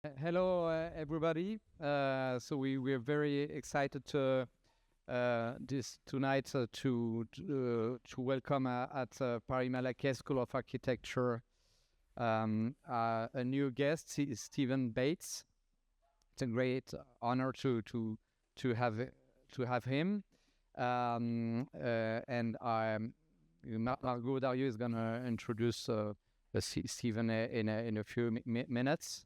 Hello, everybody. So we're very excited this tonight to welcome at Paris-Malaquais School of Architecture a new guest, Stephen Bates. It's a great honor to have him. And Margot Dario is going to introduce Stephen in a few minutes.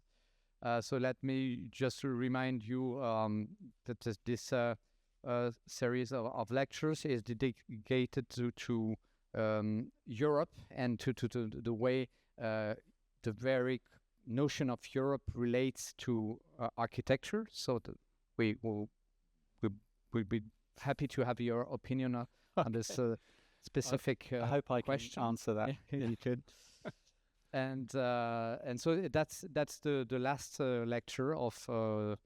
So let me just remind you that this series of lectures is dedicated to Europe and to the way the very notion of Europe relates to architecture. So we'll be happy to have your opinion on this specific I hope I question. can answer that. You could. And so that's the last lecture of for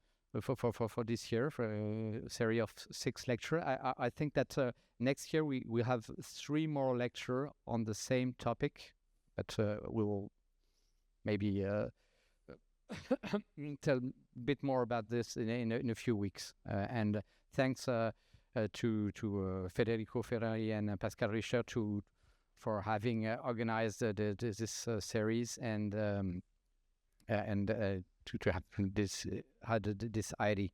this year, for a series of 6 lectures. I think that next year we have 3 more lectures on the same topic, but we will maybe tell a bit more about this in a few weeks. And thanks to Federico Ferrari and Pascal Richer for having organized this series and to have this idea.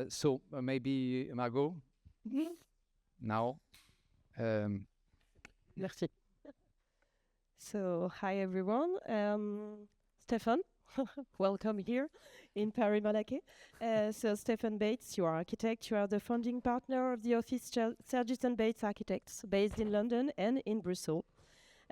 So maybe Margot, now. Merci. So hi everyone, Stefan. Welcome here in Paris-Malaquais. So Stephen Bates, you are architect. You are the founding partner of the office Sergison Bates Architects, based in London and in Brussels.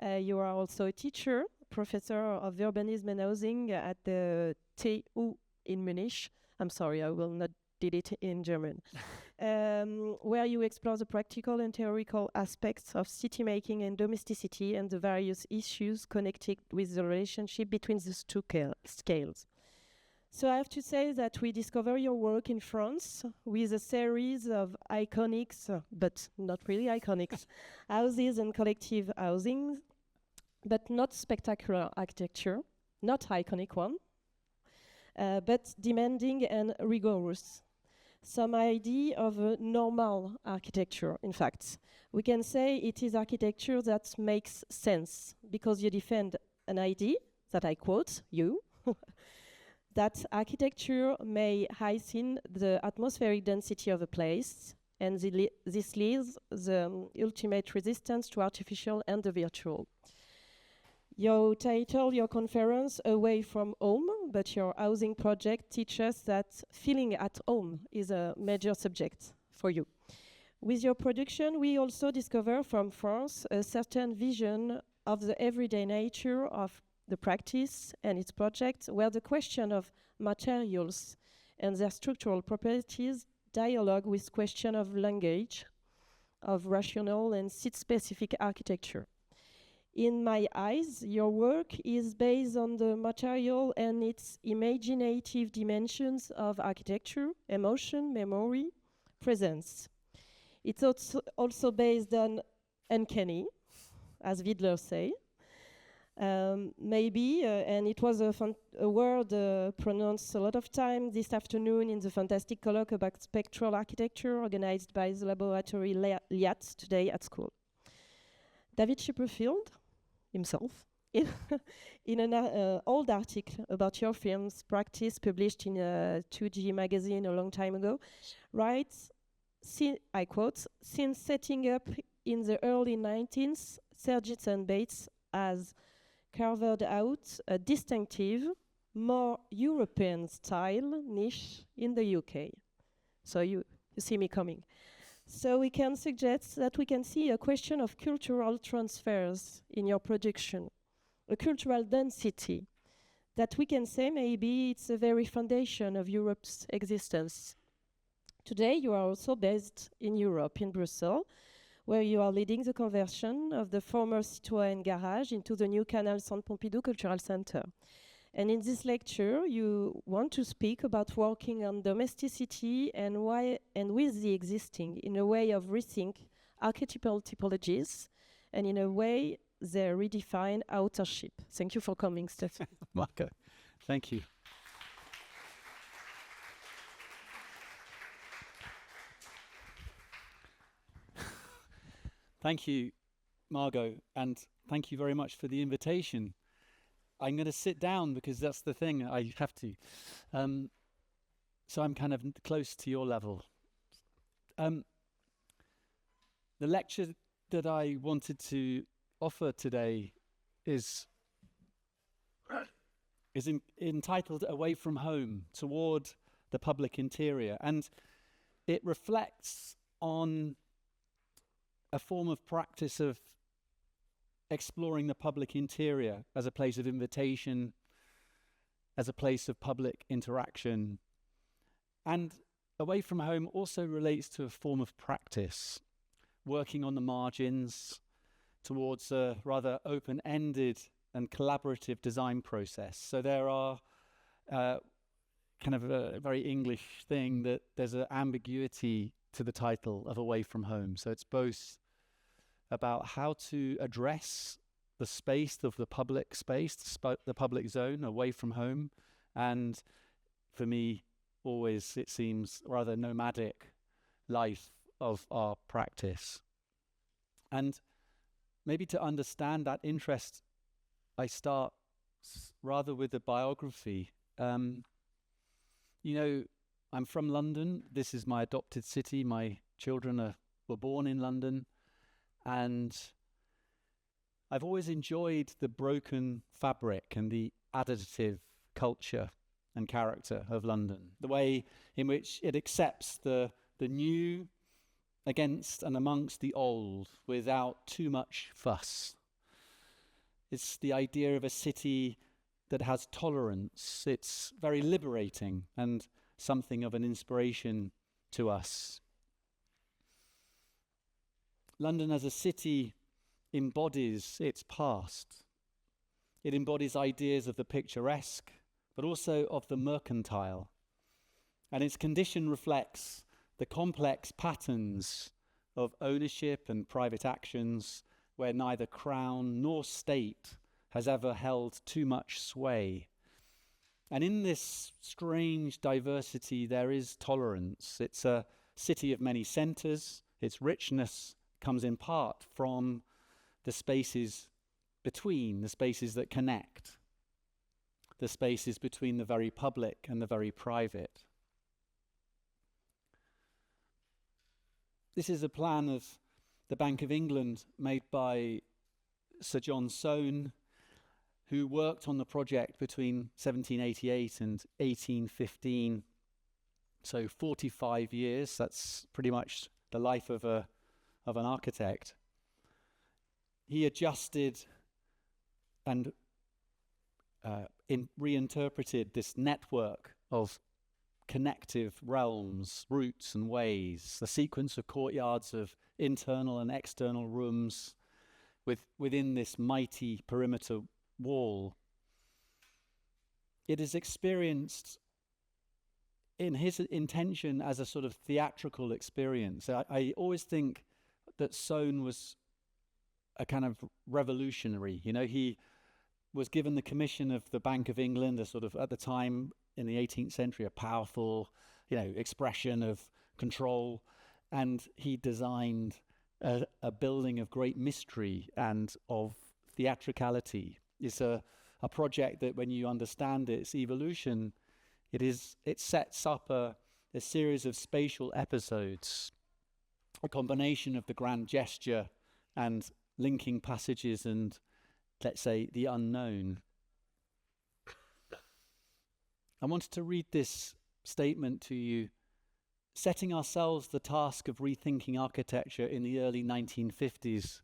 You are also a teacher, professor of urbanism and housing at the TU in Munich. I'm sorry, I will not did it in German. Where you explore the practical and theoretical aspects of city making and domesticity and the various issues connected with the relationship between these two scales. So I have to say that we discover your work in France with a series of iconic, but not really iconic, houses and collective housing, but not spectacular architecture, not iconic one, but demanding and rigorous. Some idea of a normal architecture, in fact. We can say it is architecture that makes sense, because you defend an idea, that I quote you, that architecture may heighten the atmospheric density of a place, and this leaves the ultimate resistance to artificial and the virtual. You title your conference Away from Home, but your housing project teaches that feeling at home is a major subject for you. With your production, we also discover from France a certain vision of the everyday nature of the practice and its project, where the question of materials and their structural properties dialogue with question of language, of rational and site-specific architecture. In my eyes, your work is based on the material and its imaginative dimensions of architecture, emotion, memory, presence. It's also based on uncanny, as Widler say. Maybe, and it was a word pronounced a lot of time this afternoon in the fantastic colloque about spectral architecture organized by the laboratory LIAT today at school. David Chipperfield, himself, in an old article about your film's practice published in a 2G magazine a long time ago, writes, I quote, "Since setting up in the early 19th, Sergison Bates has carved out a distinctive, more European style niche in the UK." So you see me coming. So we can suggest that we can see a question of cultural transfers in your production, a cultural density, that we can say maybe it's the very foundation of Europe's existence. Today you are also based in Europe, in Brussels, where you are leading the conversion of the former Citroën garage into the new KANAL Centre Pompidou Cultural Center. And in this lecture, you want to speak about working on domesticity and why, and with the existing, in a way of rethink archetypal typologies, and in a way they redefine authorship. Thank you for coming, Stefan. Marco, thank you. Thank you, Margot, and thank you very much for the invitation. I'm going to sit down because that's the thing, I have to. So I'm kind of close to your level. The lecture that I wanted to offer today is entitled Away from Home, Toward the Public Interior, and it reflects on a form of practice of exploring the public interior as a place of invitation, as a place of public interaction. And away from home also relates to a form of practice, working on the margins towards a rather open-ended and collaborative design process. So there are kind of a very English thing that there's an ambiguity to the title of Away from Home. So it's both about how to address the space of the public space, the public zone away from home, and for me, always it seems rather nomadic life of our practice. And maybe to understand that interest, I start rather with a biography. You know, I'm from London. This is my adopted city. My children were born in London. And I've always enjoyed the broken fabric and the additive culture and character of London, the way in which it accepts the new against and amongst the old without too much fuss. It's the idea of a city that has tolerance. It's very liberating and something of an inspiration to us. London as a city embodies its past. It embodies ideas of the picturesque, but also of the mercantile. And its condition reflects the complex patterns of ownership and private actions where neither crown nor state has ever held too much sway. And in this strange diversity, there is tolerance. It's a city of many centres. Its richness comes in part from the spaces between, the spaces that connect, the spaces between the very public and the very private. This is a plan of the Bank of England made by Sir John Soane, who worked on the project between 1788 and 1815. So 45 years, that's pretty much the life of an architect. He adjusted and reinterpreted this network of connective realms, routes and ways, the sequence of courtyards of internal and external rooms within this mighty perimeter wall. It is experienced in his intention as a sort of theatrical experience. I always think that Soane was a kind of revolutionary. You know, he was given the commission of the Bank of England, a sort of, at the time in the 18th century, a powerful, expression of control. And he designed a building of great mystery and of theatricality. It's a project that, when you understand its evolution, it sets up a series of spatial episodes, a combination of the grand gesture and linking passages and, let's say, the unknown. I wanted to read this statement to you. Setting ourselves the task of rethinking architecture in the early 1950s,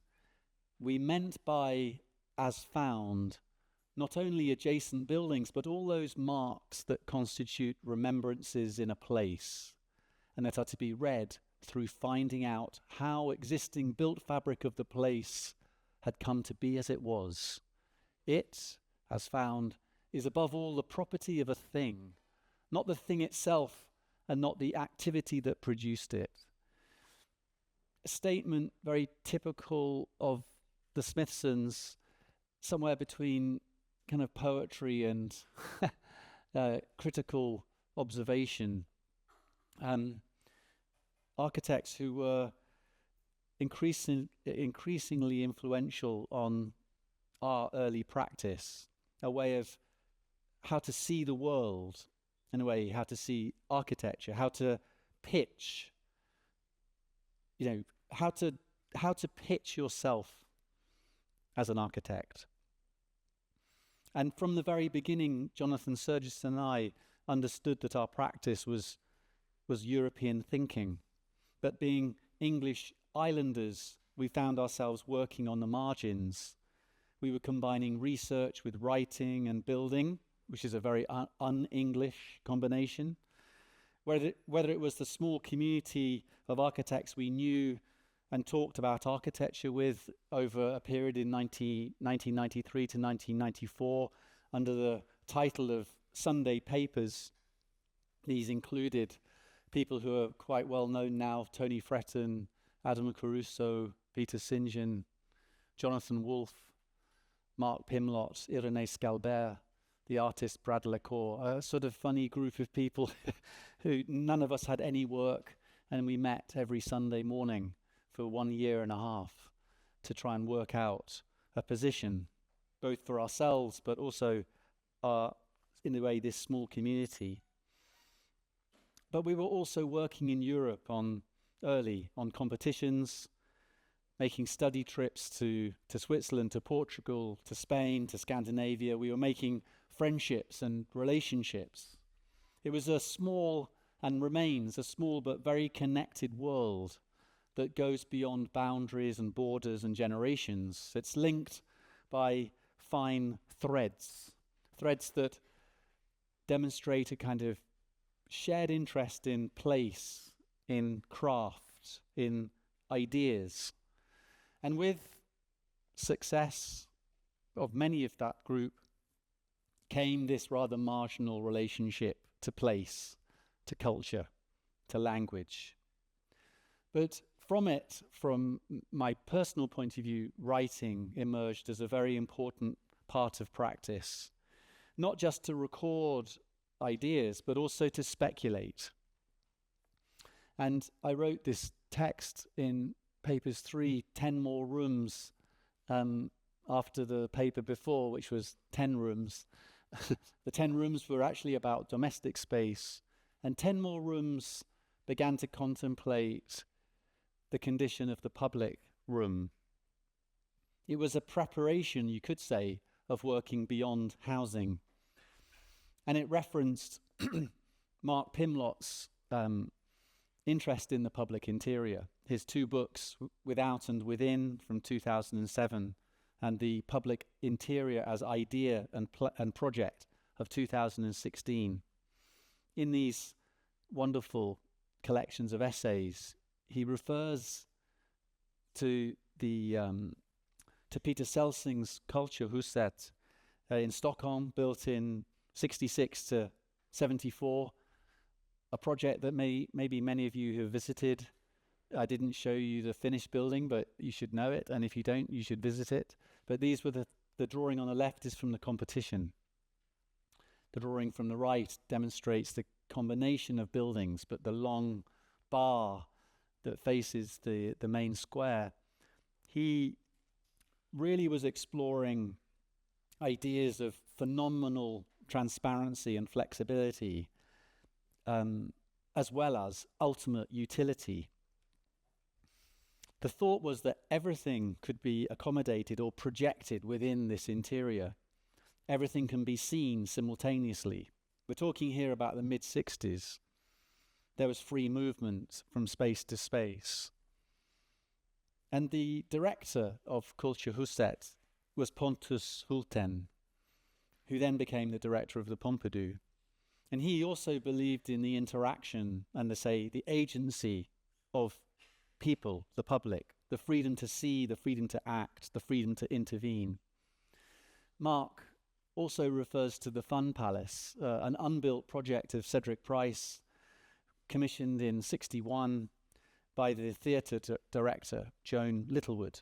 we meant by as found not only adjacent buildings, but all those marks that constitute remembrances in a place, and that are to be read through finding out how existing built fabric of the place had come to be as it was. It, as found, is above all the property of a thing, not the thing itself, and not the activity that produced it. A statement very typical of the Smithsons, somewhere between kind of poetry and critical observation. Architects who were increasingly influential on our early practice, a way of how to see the world, in a way, how to see architecture, how to pitch, how to pitch yourself as an architect. And from the very beginning, Jonathan Sergison and I understood that our practice was European thinking. But being English islanders, we found ourselves working on the margins. We were combining research with writing and building, which is a very un-English combination. Whether it was the small community of architects we knew and talked about architecture with over a period in 1993 to 1994 under the title of Sunday Papers. These included people who are quite well known now: Tony Fretton, Adam Caruso, Peter St. John, Jonathan Wolfe, Mark Pimlott, Irénée Scalbert, the artist Brad Lacour, a sort of funny group of people who none of us had any work, and we met every Sunday morning for 1 year and a half to try and work out a position, both for ourselves but also in a way this small community. But we were also working in Europe on competitions, making study trips to Switzerland, to Portugal, to Spain, to Scandinavia. We were making friendships and relationships. It was a small, and remains a small but very connected world that goes beyond boundaries and borders and generations. It's linked by fine threads that demonstrate a kind of shared interest in place, in craft, in ideas. And with success of many of that group came this rather marginal relationship to place, to culture, to language. But from my personal point of view, writing emerged as a very important part of practice, not just to record ideas, but also to speculate. And I wrote this text in Papers 3, 10 more rooms, after the paper before, which was 10 rooms. The 10 rooms were actually about domestic space, and 10 more rooms began to contemplate the condition of the public room. It was a preparation, you could say, of working beyond housing. And it referenced Mark Pimlott's interest in the public interior, his two books, Without and Within, from 2007, and The Public Interior as Idea and Project of 2016. In these wonderful collections of essays, he refers to Peter Celsing's Kulturhuset in Stockholm, built in 66 to 74, a project that maybe many of you have visited. I didn't show you the finished building, but you should know it, and if you don't, you should visit it. But these were the drawing on the left is from the competition. The drawing from the right demonstrates the combination of buildings, but the long bar that faces the main square. He really was exploring ideas of phenomenal transparency and flexibility, as well as ultimate utility. The thought was that everything could be accommodated or projected within this interior. Everything can be seen simultaneously. We're talking here about the mid-60s. There was free movement from space to space. And the director of Kulturhuset was Pontus Hulten, who then became the director of the Pompidou. And he also believed in the interaction and the agency of people, the public, the freedom to see, the freedom to act, the freedom to intervene. Mark also refers to the Fun Palace, an unbuilt project of Cedric Price, commissioned in 61 by the theatre director, Joan Littlewood.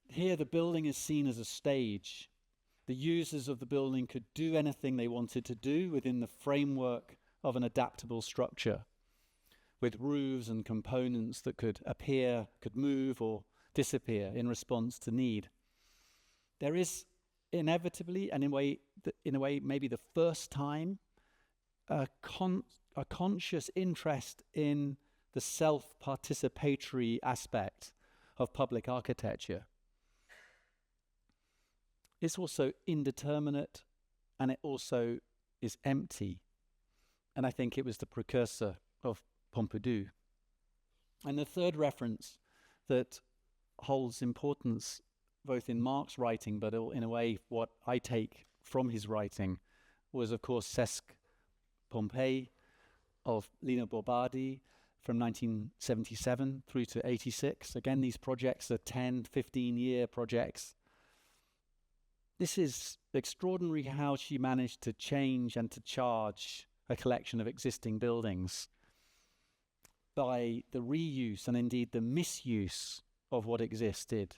Here the building is seen as a stage. The users of the building could do anything they wanted to do within the framework of an adaptable structure. with roofs and components that could appear, could move or disappear in response to need. There is inevitably, and in a way maybe the first time, a conscious interest in the self-participatory aspect of public architecture. It's also indeterminate, and it also is empty. And I think it was the precursor of Pompidou. And the third reference that holds importance both in Marc's writing, but in a way what I take from his writing, was of course Cesc Pompei of Lino Borbardi from 1977 through to 86. Again, these projects are 10, 15-year projects. This is extraordinary how she managed to change and to charge a collection of existing buildings by the reuse and indeed the misuse of what existed.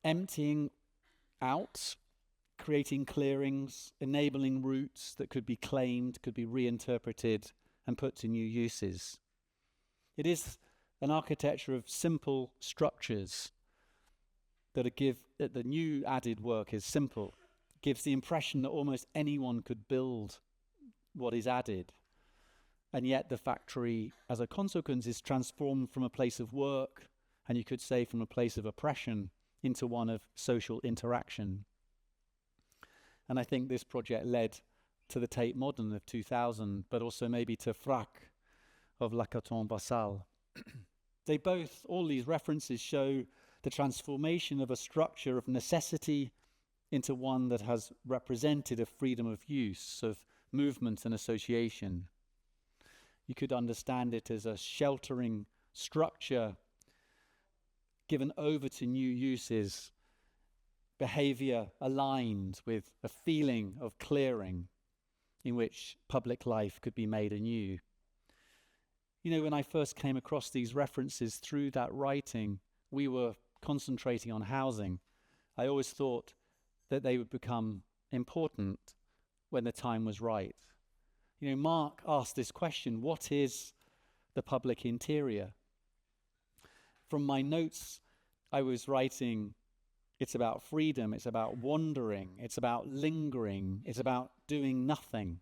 Emptying out, creating clearings, enabling routes that could be claimed, could be reinterpreted and put to new uses. It is an architecture of simple structures that the new added work is simple, gives the impression that almost anyone could build what is added. And yet the factory, as a consequence, is transformed from a place of work, and you could say from a place of oppression, into one of social interaction. And I think this project led to the Tate Modern of 2000, but also maybe to Frac of La Coton-Bassal. They both, all these references show the transformation of a structure of necessity into one that has represented a freedom of use, of movement and association. You could understand it as a sheltering structure given over to new uses, behavior aligned with a feeling of clearing in which public life could be made anew. You know, when I first came across these references through that writing, we were concentrating on housing. I always thought that they would become important when the time was right. You know, Marc asked this question, what is the public interior? From my notes, I was writing, it's about freedom, it's about wandering, it's about lingering, it's about doing nothing.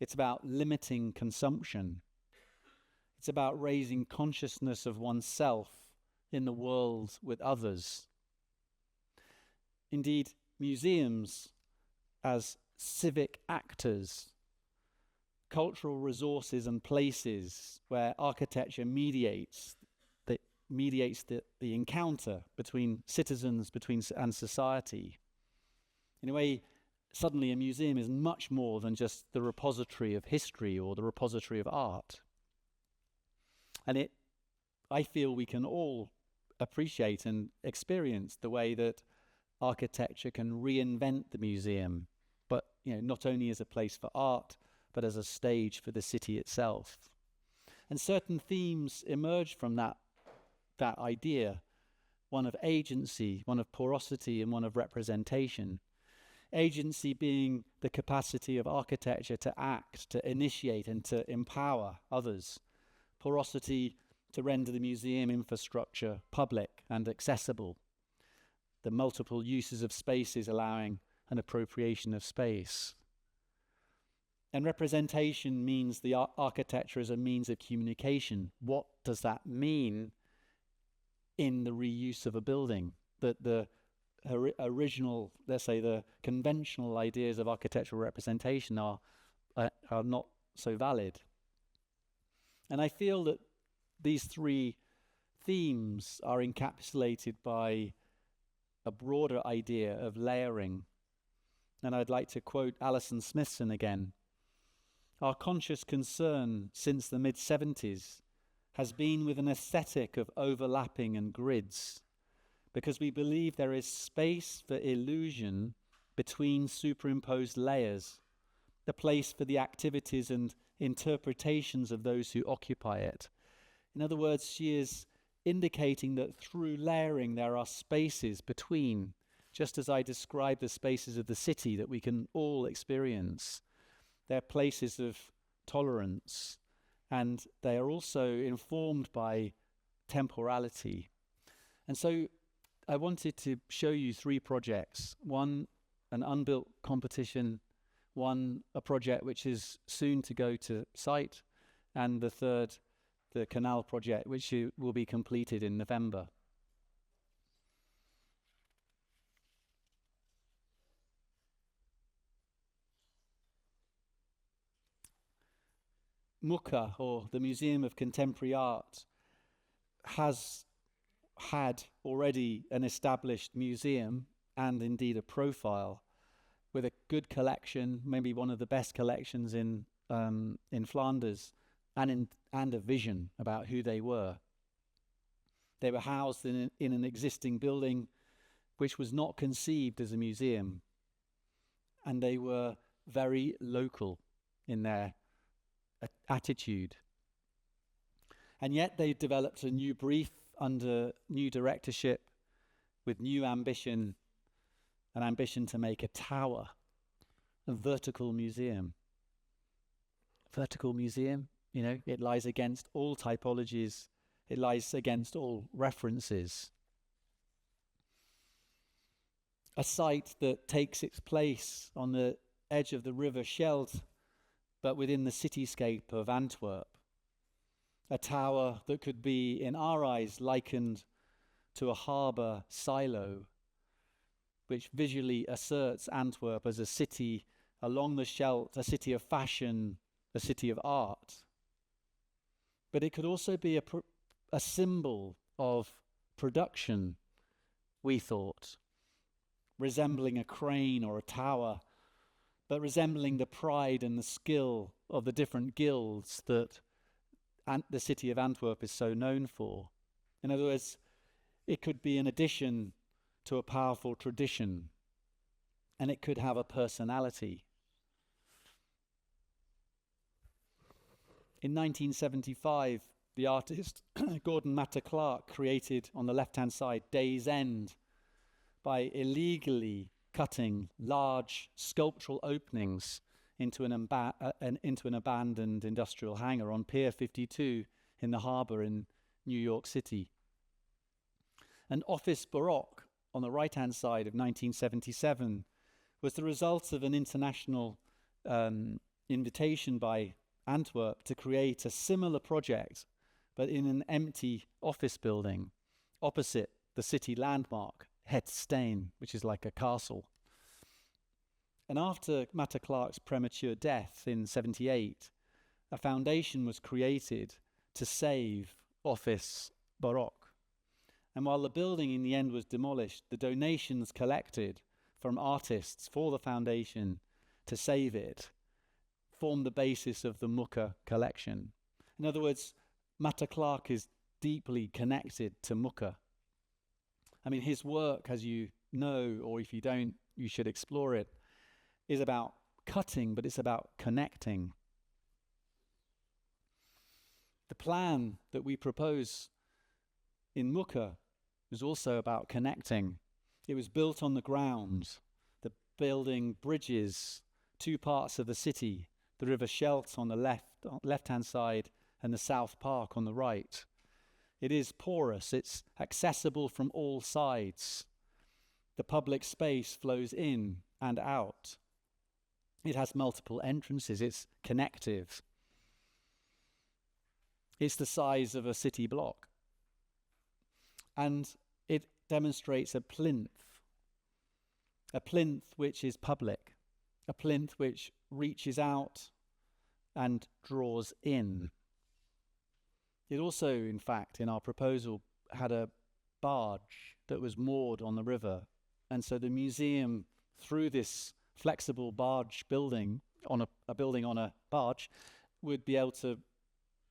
It's about limiting consumption. It's about raising consciousness of oneself in the world with others. Indeed, museums as civic actors, cultural resources and places where architecture mediates the encounter between citizens, and society. In a way, suddenly a museum is much more than just the repository of history or the repository of art. And I feel we can all appreciate and experience the way that architecture can reinvent the museum, but not only as a place for art, but as a stage for the city itself. And certain themes emerge from that idea, one of agency, one of porosity, and one of representation. Agency being the capacity of architecture to act, to initiate, and to empower others. Porosity to render the museum infrastructure public and accessible. The multiple uses of spaces allowing an appropriation of space. And representation means the architecture as a means of communication. What does that mean in the reuse of a building? That the original, let's say the conventional ideas of architectural representation are not so valid. And I feel that these three themes are encapsulated by a broader idea of layering. And I'd like to quote Alison Smithson again. Our conscious concern since the mid-70s has been with an aesthetic of overlapping and grids, because we believe there is space for illusion between superimposed layers, the place for the activities and interpretations of those who occupy it. In other words, she is indicating that through layering there are spaces between, just as I described the spaces of the city that we can all experience. They're places of tolerance and they are also informed by temporality. And so I wanted to show you 3 projects. One, an unbuilt competition, one, a project which is soon to go to site, and the third, the KANAL project, which will be completed in November. MHKA, or the Museum of Contemporary Art, has had already an established museum and indeed a profile with a good collection, maybe one of the best collections in Flanders, and a vision about who they were. They were housed in an existing building which was not conceived as a museum, and they were very local in their attitude. And yet they developed a new brief under new directorship with new ambition, an ambition to make a tower, a vertical museum. Vertical museum, you know, it lies against all typologies, it lies against all references. A site that takes its place on the edge of the river Scheldt, but within the cityscape of Antwerp. A tower that could be, in our eyes, likened to a harbour silo, which visually asserts Antwerp as a city along the Scheldt, a city of fashion, a city of art. But it could also be a symbol of production, we thought, resembling a crane or a tower, but resembling the pride and the skill of the different guilds that the city of Antwerp is so known for. In other words, it could be an addition to a powerful tradition, and it could have a personality. In 1975, the artist Gordon Matta Clark created, on the left-hand side, Day's End, by illegally cutting large sculptural openings into an abandoned industrial hangar on Pier 52 in the harbour in New York City. An office baroque on the right-hand side of 1977 was the result of an international invitation by Antwerp to create a similar project, but in an empty office building opposite the city landmark, Het Steen, which is like a castle. And after Matta Clark's premature death in 1978, a foundation was created to save Office Baroque. And while the building in the end was demolished, the donations collected from artists for the foundation to save it formed the basis of the MHKA collection. In other words, Matta Clark is deeply connected to MHKA. I mean, his work, as you know, or if you don't, you should explore it, is about cutting, but it's about connecting. The plan that we propose in MHKA was also about connecting. It was built on the ground, the building bridges, 2 parts of the city, the River Scheldt on the left-hand side and the South Park on the right. It is porous, it's accessible from all sides. The public space flows in and out. It has multiple entrances, it's connective. It's the size of a city block. And it demonstrates a plinth which is public, a plinth which reaches out and draws in. It also, in fact, in our proposal, had a barge that was moored on the river. And so the museum, through this flexible barge building, on a building on a barge, would be able to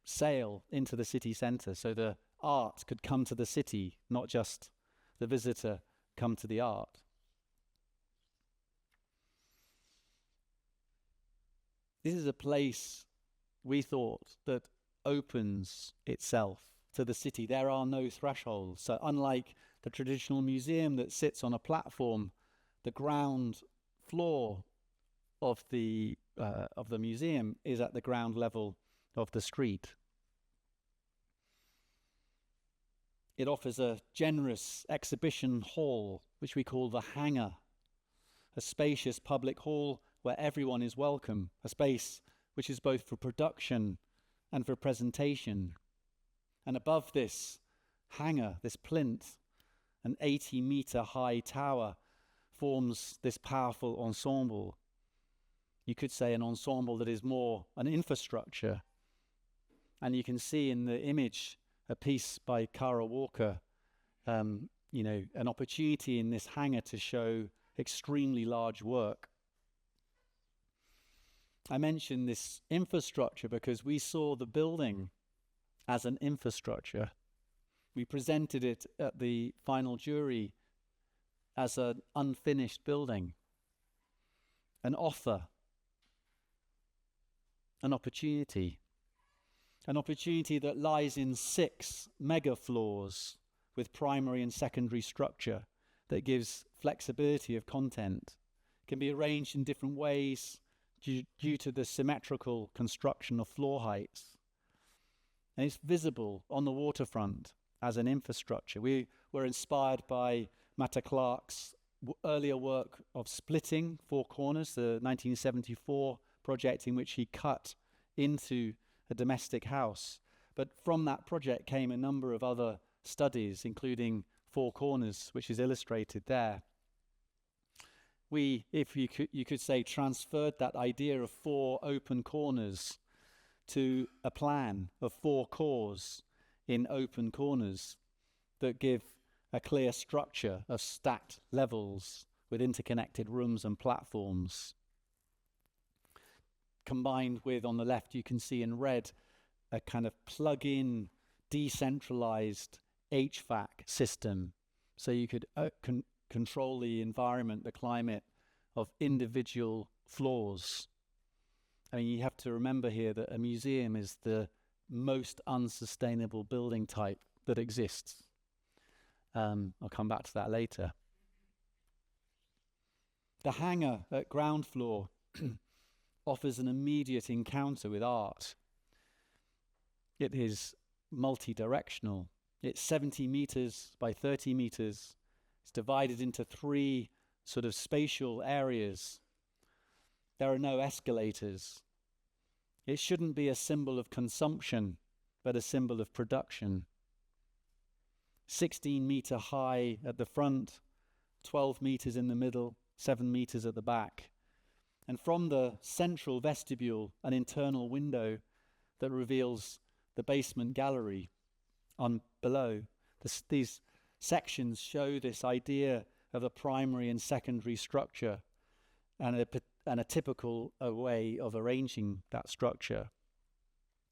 sail into the city centre. So the art could come to the city, not just the visitor come to the art. This is a place, we thought, that opens itself to the city. There are no thresholds. So unlike the traditional museum that sits on a platform, the ground floor of the museum is at the ground level of the street. It offers a generous exhibition hall, which we call the hangar, a spacious public hall where everyone is welcome, a space which is both for production and for presentation. And above this hangar, this plinth, an 80-meter high tower forms this powerful ensemble. You could say an ensemble that is more an infrastructure. And you can see in the image a piece by Kara Walker, an opportunity in this hangar to show extremely large work. I mention this infrastructure because we saw the building as an infrastructure. We presented it at the final jury as an unfinished building, an offer, an opportunity that lies in 6 mega floors with primary and secondary structure that gives flexibility of content. It can be arranged in different ways due to the symmetrical construction of floor heights. And it's visible on the waterfront as an infrastructure. We were inspired by Mata Clark's earlier work of splitting 4 corners, the 1974 project in which he cut into a domestic house. But from that project came a number of other studies, including 4 corners, which is illustrated there. We, if you could say, transferred that idea of 4 open corners to a plan of 4 cores in open corners that give a clear structure of stacked levels with interconnected rooms and platforms. Combined with, on the left, you can see in red, a kind of plug-in, decentralized HVAC system. So you could control the environment, the climate of individual floors. I mean, you have to remember here that a museum is the most unsustainable building type that exists. I'll come back to that later. The hangar at ground floor offers an immediate encounter with art. It is multi-directional. It's 70 meters by 30 meters. It's divided into 3 sort of spatial areas. There are no escalators. It shouldn't be a symbol of consumption, but a symbol of production. 16-meter high at the front, 12 meters in the middle, 7 meters at the back. And from the central vestibule, an internal window that reveals the basement gallery on below. These sections show this idea of a primary and secondary structure and a typical way of arranging that structure,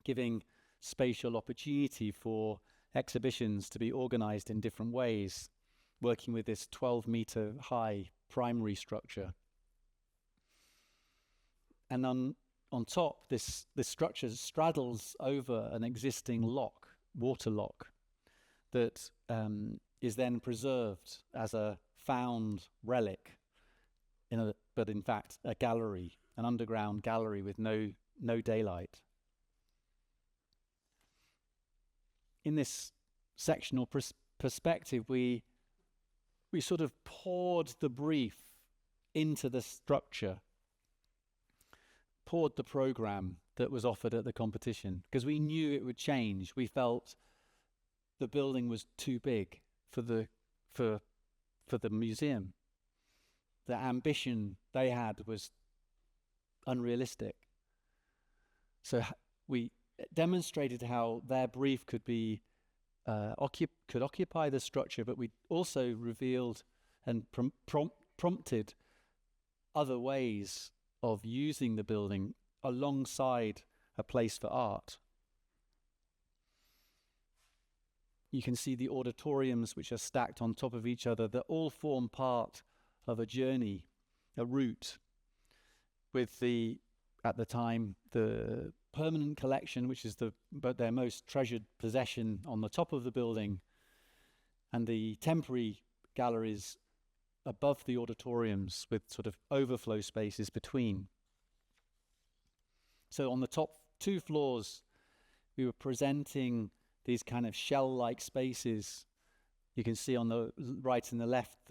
giving spatial opportunity for exhibitions to be organized in different ways, working with this 12-meter high primary structure. And on top, this structure straddles over an existing lock, water lock, that is then preserved as a found relic, but in fact a gallery, an underground gallery with no daylight. In this sectional perspective, we sort of poured the brief into the structure, poured the program that was offered at the competition, because we knew it would change. We felt the building was too big for the museum. The ambition they had was unrealistic. So we demonstrated how their brief could be could occupy the structure, but we also revealed and prompted other ways of using the building alongside a place for art. You can see the auditoriums which are stacked on top of each other that all form part of a journey, a route, with at the time, the permanent collection, which is their most treasured possession, on the top of the building, and the temporary galleries above the auditoriums with sort of overflow spaces between. So on the top 2 floors, we were presenting these kind of shell-like spaces. You can see on the right and the left,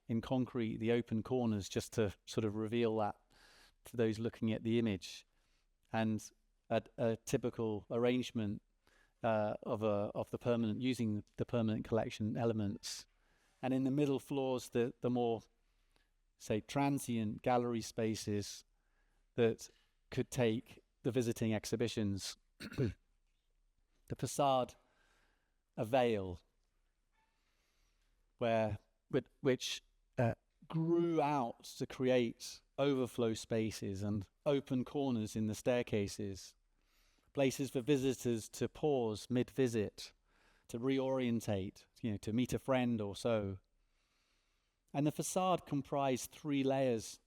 in concrete, the open corners, just to sort of reveal that to those looking at the image, and a typical arrangement of the permanent, using the permanent collection elements, and in the middle floors, the more, say, transient gallery spaces that could take the visiting exhibitions. The facade, a veil, which grew out to create overflow spaces and open corners in the staircases, places for visitors to pause mid-visit, to reorientate, to meet a friend or so. And the facade comprised 3 layers: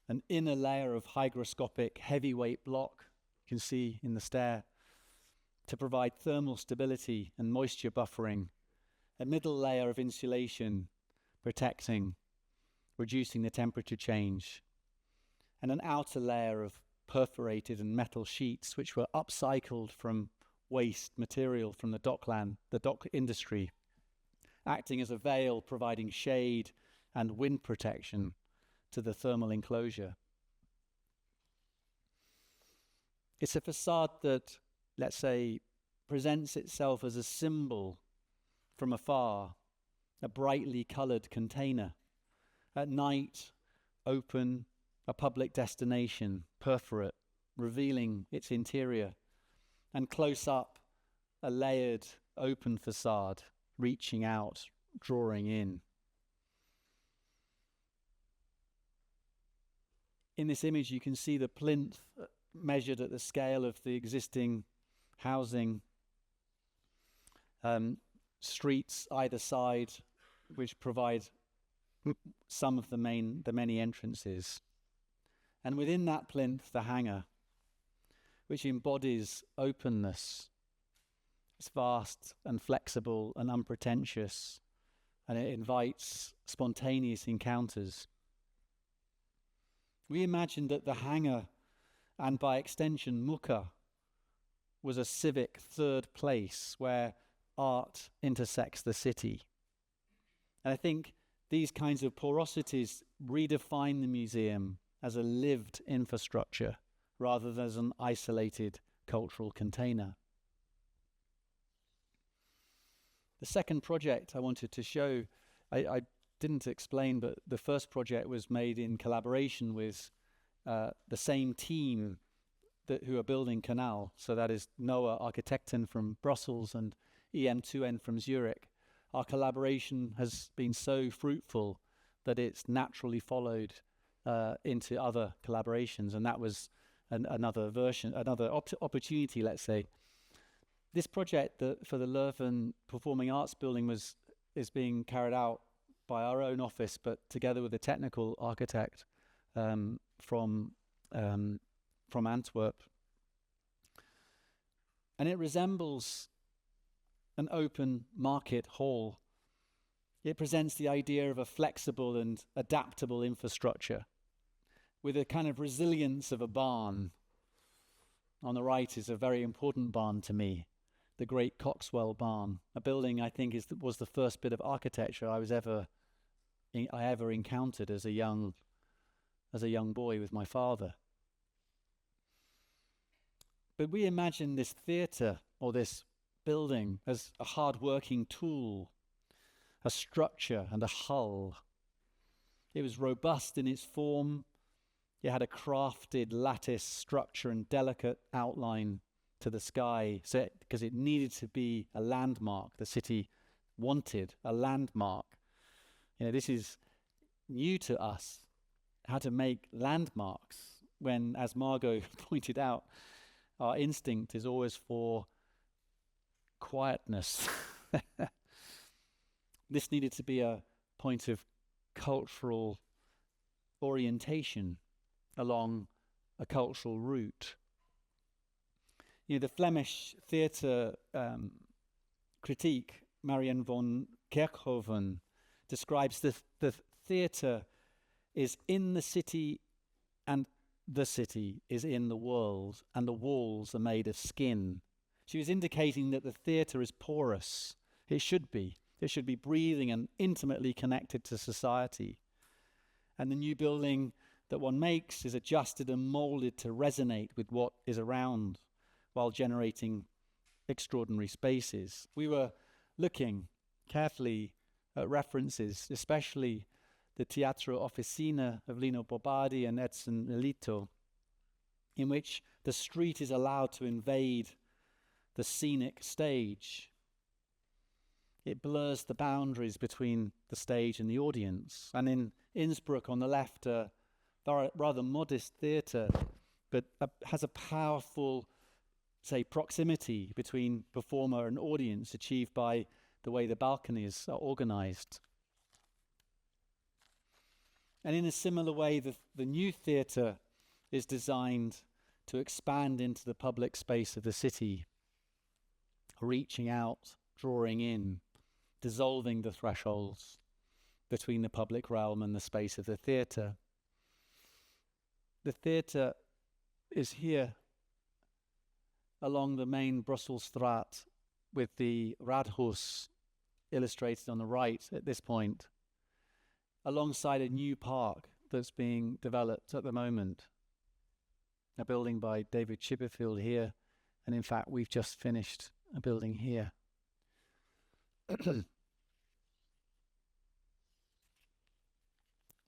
an inner layer of hygroscopic heavyweight block, you can see in the stair, to provide thermal stability and moisture buffering, a middle layer of insulation, protecting, reducing the temperature change, and an outer layer of perforated and metal sheets which were upcycled from waste material from the dock industry, acting as a veil providing shade and wind protection to the thermal enclosure. It's a facade that, let's say, presents itself as a symbol from afar, a brightly coloured container. At night, open, a public destination, perforate, revealing its interior, and close up, a layered, open facade, reaching out, drawing in. In this image, you can see the plinth measured at the scale of the existing housing, streets either side, which provide some of the many entrances. And within that plinth, the hangar, which embodies openness. It's vast and flexible and unpretentious, and it invites spontaneous encounters. We imagined that the hangar, and by extension Muka, was a civic third place where art intersects the city. And I think these kinds of porosities redefine the museum as a lived infrastructure rather than as an isolated cultural container. The second project I wanted to show, I didn't explain, but the first project was made in collaboration with the same team who are building KANAL. So that is Noah Architekten from Brussels and EM2N from Zurich. Our collaboration has been so fruitful that it's naturally followed into other collaborations, and that was another opportunity, let's say. This project for the Leuven Performing Arts Building is being carried out by our own office, but together with a technical architect from Antwerp. And it resembles an open market hall. It presents the idea of a flexible and adaptable infrastructure with a kind of resilience of a barn. On the right is a very important barn to me, the Great Coxwell Barn, a building I think was the first bit of architecture I ever encountered as a young boy with my father. But we imagine this theatre or this building as a hard-working tool, a structure and a hull. It was robust in its form. It had a crafted lattice structure and delicate outline to the sky, because it needed to be a landmark. The city wanted a landmark. This is new to us, how to make landmarks, when, as Margot pointed out, our instinct is always for quietness. This needed to be a point of cultural orientation along a cultural route. The Flemish theatre critique, Marianne van Kerkhoven, describes the theatre is in the city and the city is in the world, and the walls are made of skin. She was indicating that the theatre is porous. It should be. It should be breathing and intimately connected to society. And the new building that one makes is adjusted and moulded to resonate with what is around while generating extraordinary spaces. We were looking carefully at references, especially the Teatro Officina of Lino Bobardi and Edson Melito, in which the street is allowed to invade the scenic stage. It blurs the boundaries between the stage and the audience. And in Innsbruck, on the left, a rather modest theatre, but has a powerful, say, proximity between performer and audience achieved by the way the balconies are organized. And in a similar way, the new theatre is designed to expand into the public space of the city, reaching out, drawing in, dissolving the thresholds between the public realm and the space of the theatre. The theatre is here along the main Brusselsstraat with the Raadhuis illustrated on the right at this point, alongside a new park that's being developed at the moment. A building by David Chipperfield here, and in fact we've just finished a building here.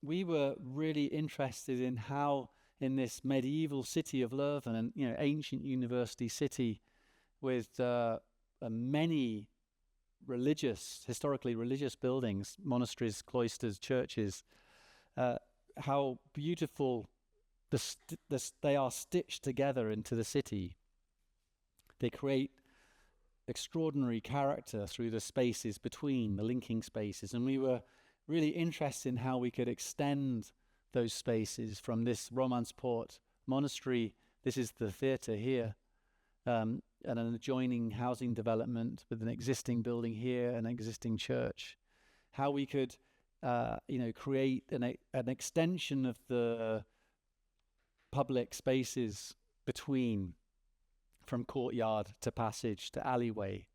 We were really interested in how in this medieval city of Leuven, and ancient university city with many historically religious buildings, monasteries, cloisters, churches, how beautiful they are stitched together into the city. They create extraordinary character through the spaces between, the linking spaces, and we were really interested in how we could extend those spaces from this Romansport monastery. This is the theatre here, and an adjoining housing development with an existing building here, an existing church. How we could, create an extension of the public spaces between, from courtyard to passage to alleyway,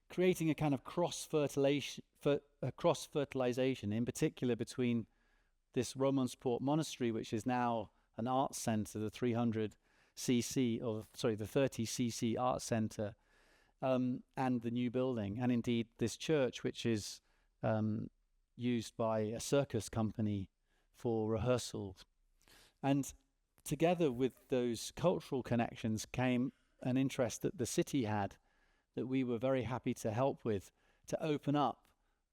creating a kind of cross-fertilization, in particular between this Romansport monastery, which is now an art centre, the 30cc art centre, and the new building, and indeed this church, which is used by a circus company for rehearsals. And together with those cultural connections came an interest that the city had, that we were very happy to help with, to open up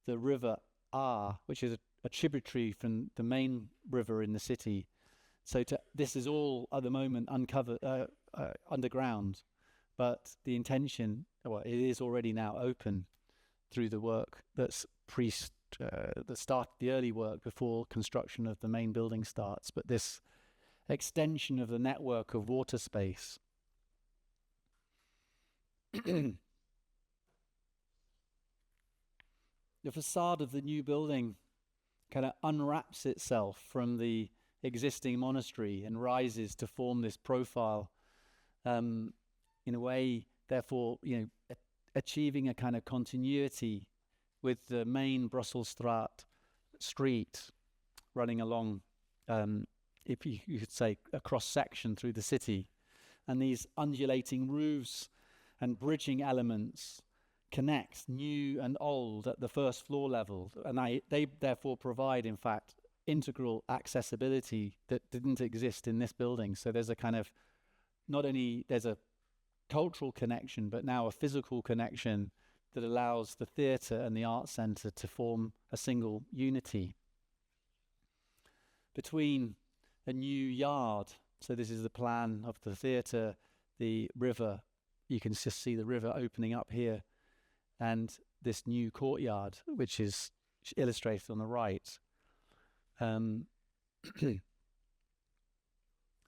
the river Aar, which is a tributary from the main river in the city. So this is all at the moment underground, but the intention, it is already now open through the work that's the early work before construction of the main building starts, but this extension of the network of water space. The facade of the new building kind of unwraps itself from the existing monastery and rises to form this profile, in a way, therefore, achieving a kind of continuity with the main Brusselsstraat street running along, if you could say, a cross-section through the city. And these undulating roofs and bridging elements connect new and old at the first floor level, and they therefore provide, in fact, integral accessibility that didn't exist in this building. So there's a kind of, not only there's a cultural connection, but now a physical connection that allows the theatre and the art centre to form a single unity. Between a new yard, so this is the plan of the theatre, the river, you can just see the river opening up here, and this new courtyard, which is illustrated on the right. And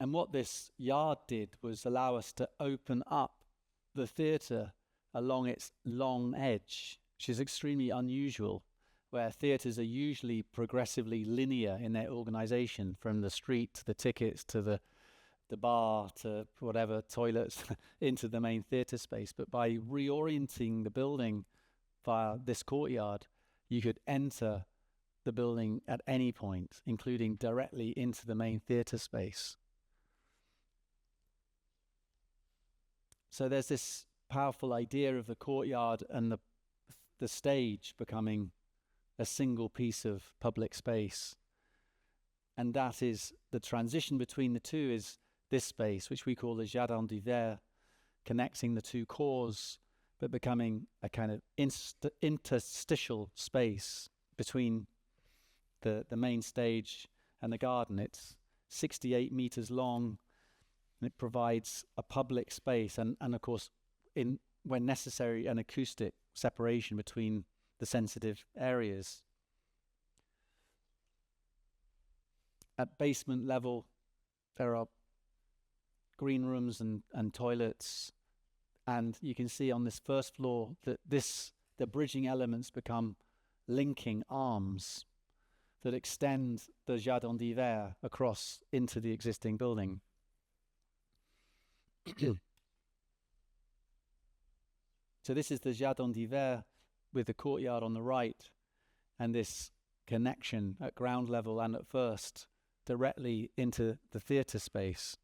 what this yard did was allow us to open up the theatre along its long edge, which is extremely unusual, where theatres are usually progressively linear in their organisation, from the street to the tickets to the the bar to whatever toilets into the main theatre space. But by reorienting the building via this courtyard, you could enter the building at any point, including directly into the main theatre space. So there's this powerful idea of the courtyard and the stage becoming a single piece of public space. And that is the transition between the two, is this space, which we call the Jardin d'Hiver, connecting the two cores, but becoming a kind of interstitial space between the main stage and the garden. It's 68 meters long, and it provides a public space and of course, when necessary, an acoustic separation between the sensitive areas. At basement level, there are green rooms and toilets, and you can see on this first floor that the bridging elements become linking arms that extend the Jardin d'Hiver across into the existing building. So this is the Jardin d'Hiver with the courtyard on the right, and this connection at ground level and at first directly into the theatre space.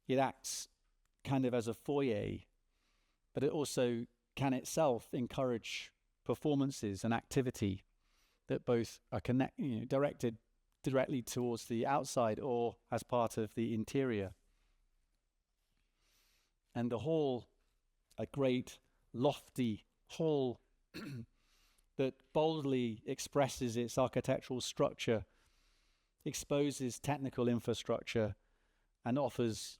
It acts kind of as a foyer, but it also can itself encourage performances and activity that both are directed directly towards the outside or as part of the interior. And the hall, a great lofty hall that boldly expresses its architectural structure, exposes technical infrastructure, and offers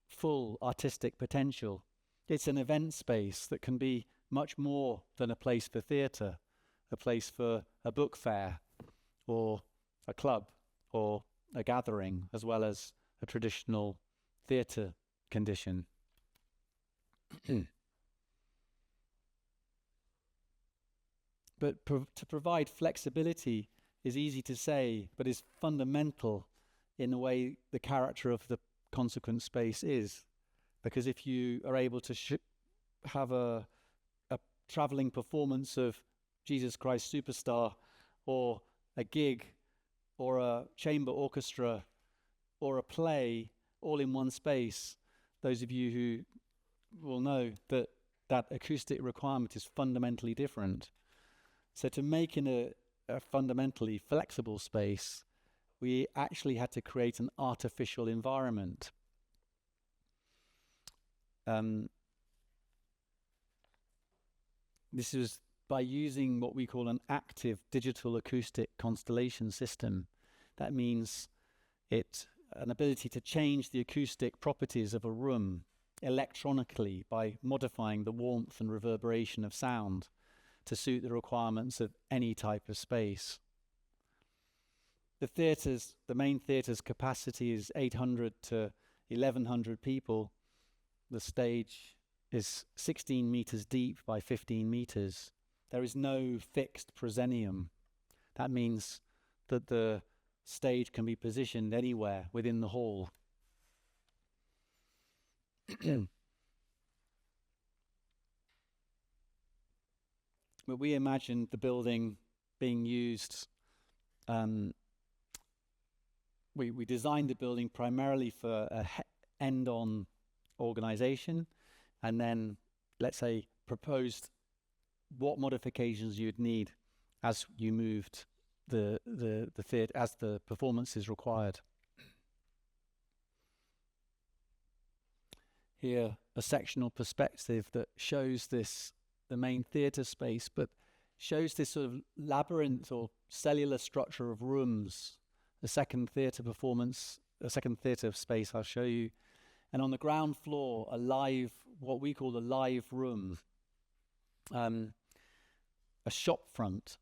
full artistic potential. It's an event space that can be much more than a place for theatre, a place for a book fair, or a club, or a gathering, as well as a traditional theatre condition. But to provide flexibility is easy to say, but is fundamental in the way the character of the consequent space is. Because if you are able to have a travelling performance of Jesus Christ Superstar, or a gig, or a chamber orchestra, or a play, all in one space, those of you who will know that that acoustic requirement is fundamentally different. So to make in a fundamentally flexible space, we actually had to create an artificial environment. This was by using what we call an active digital acoustic constellation system. That means an ability to change the acoustic properties of a room electronically by modifying the warmth and reverberation of sound to suit the requirements of any type of space. The main theatre's capacity is 800 to 1,100 people. The stage is 16 meters deep by 15 meters. There is no fixed proscenium. That means that the stage can be positioned anywhere within the hall. But we imagined the building being used, we designed the building primarily for a end-on organization, and then, let's say, proposed what modifications you'd need as you moved the theatre, as the performance is required. Here, a sectional perspective that shows the main theatre space, but shows this sort of labyrinth or cellular structure of rooms. A second theatre space I'll show you. And on the ground floor, what we call a live room, a shop front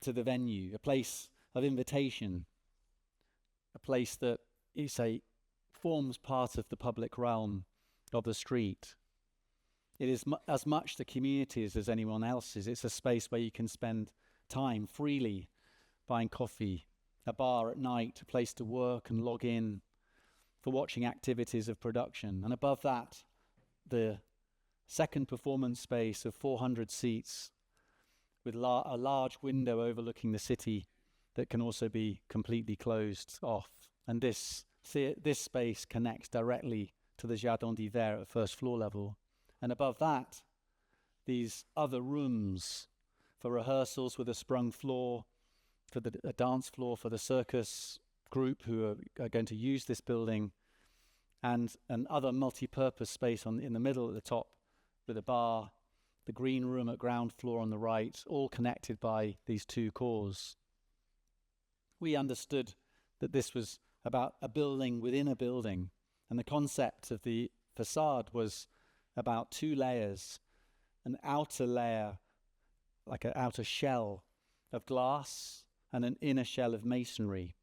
to the venue, a place of invitation, a place that, you say, forms part of the public realm of the street. It is as much the community's as anyone else's. It's a space where you can spend time freely buying coffee a bar at night, a place to work and log in for watching activities of production. And above that, the second performance space of 400 seats with a large window overlooking the city that can also be completely closed off. And this space connects directly to the Jardin d'Hiver at the first floor level. And above that, these other rooms for rehearsals with a sprung floor, for a dance floor for the circus group who are going to use this building, and other multi-purpose space in the middle at the top with a bar, the green room at ground floor on the right, all connected by these two cores. We understood that this was about a building within a building, and the concept of the facade was about two layers, an outer layer, like an outer shell of glass, and an inner shell of masonry,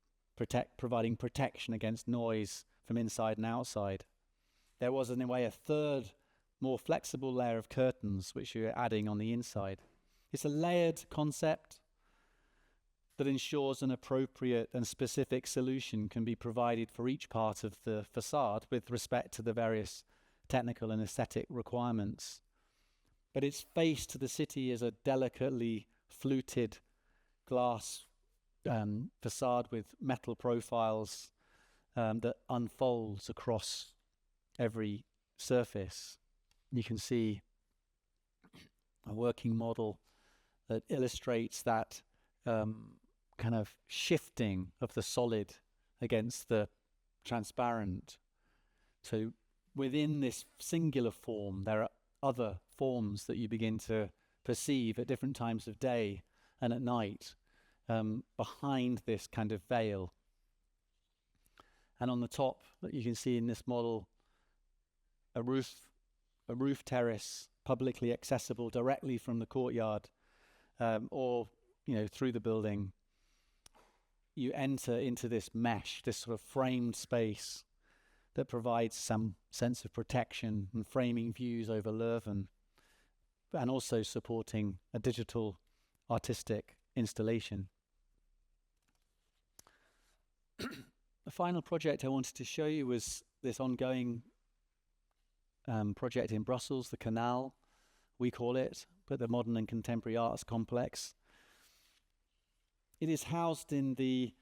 providing protection against noise from inside and outside. There was, in a way, a third, more flexible layer of curtains, which you're adding on the inside. It's a layered concept that ensures an appropriate and specific solution can be provided for each part of the facade with respect to the various technical and aesthetic requirements. But its face to the city is a delicately fluted glass facade with metal profiles that unfolds across every surface. You can see a working model that illustrates that kind of shifting of the solid against the transparent. So within this singular form, there are other forms that you begin to perceive at different times of day and at night behind this kind of veil. And on the top, that you can see in this model, a roof terrace, publicly accessible directly from the courtyard, or through the building. You enter into this mesh, this sort of framed space that provides some sense of protection and framing views over Leuven, and also supporting a digital artistic installation. The final project I wanted to show you was this ongoing project in Brussels, the KANAL, we call it, but the Modern and Contemporary Arts Complex. It is housed in the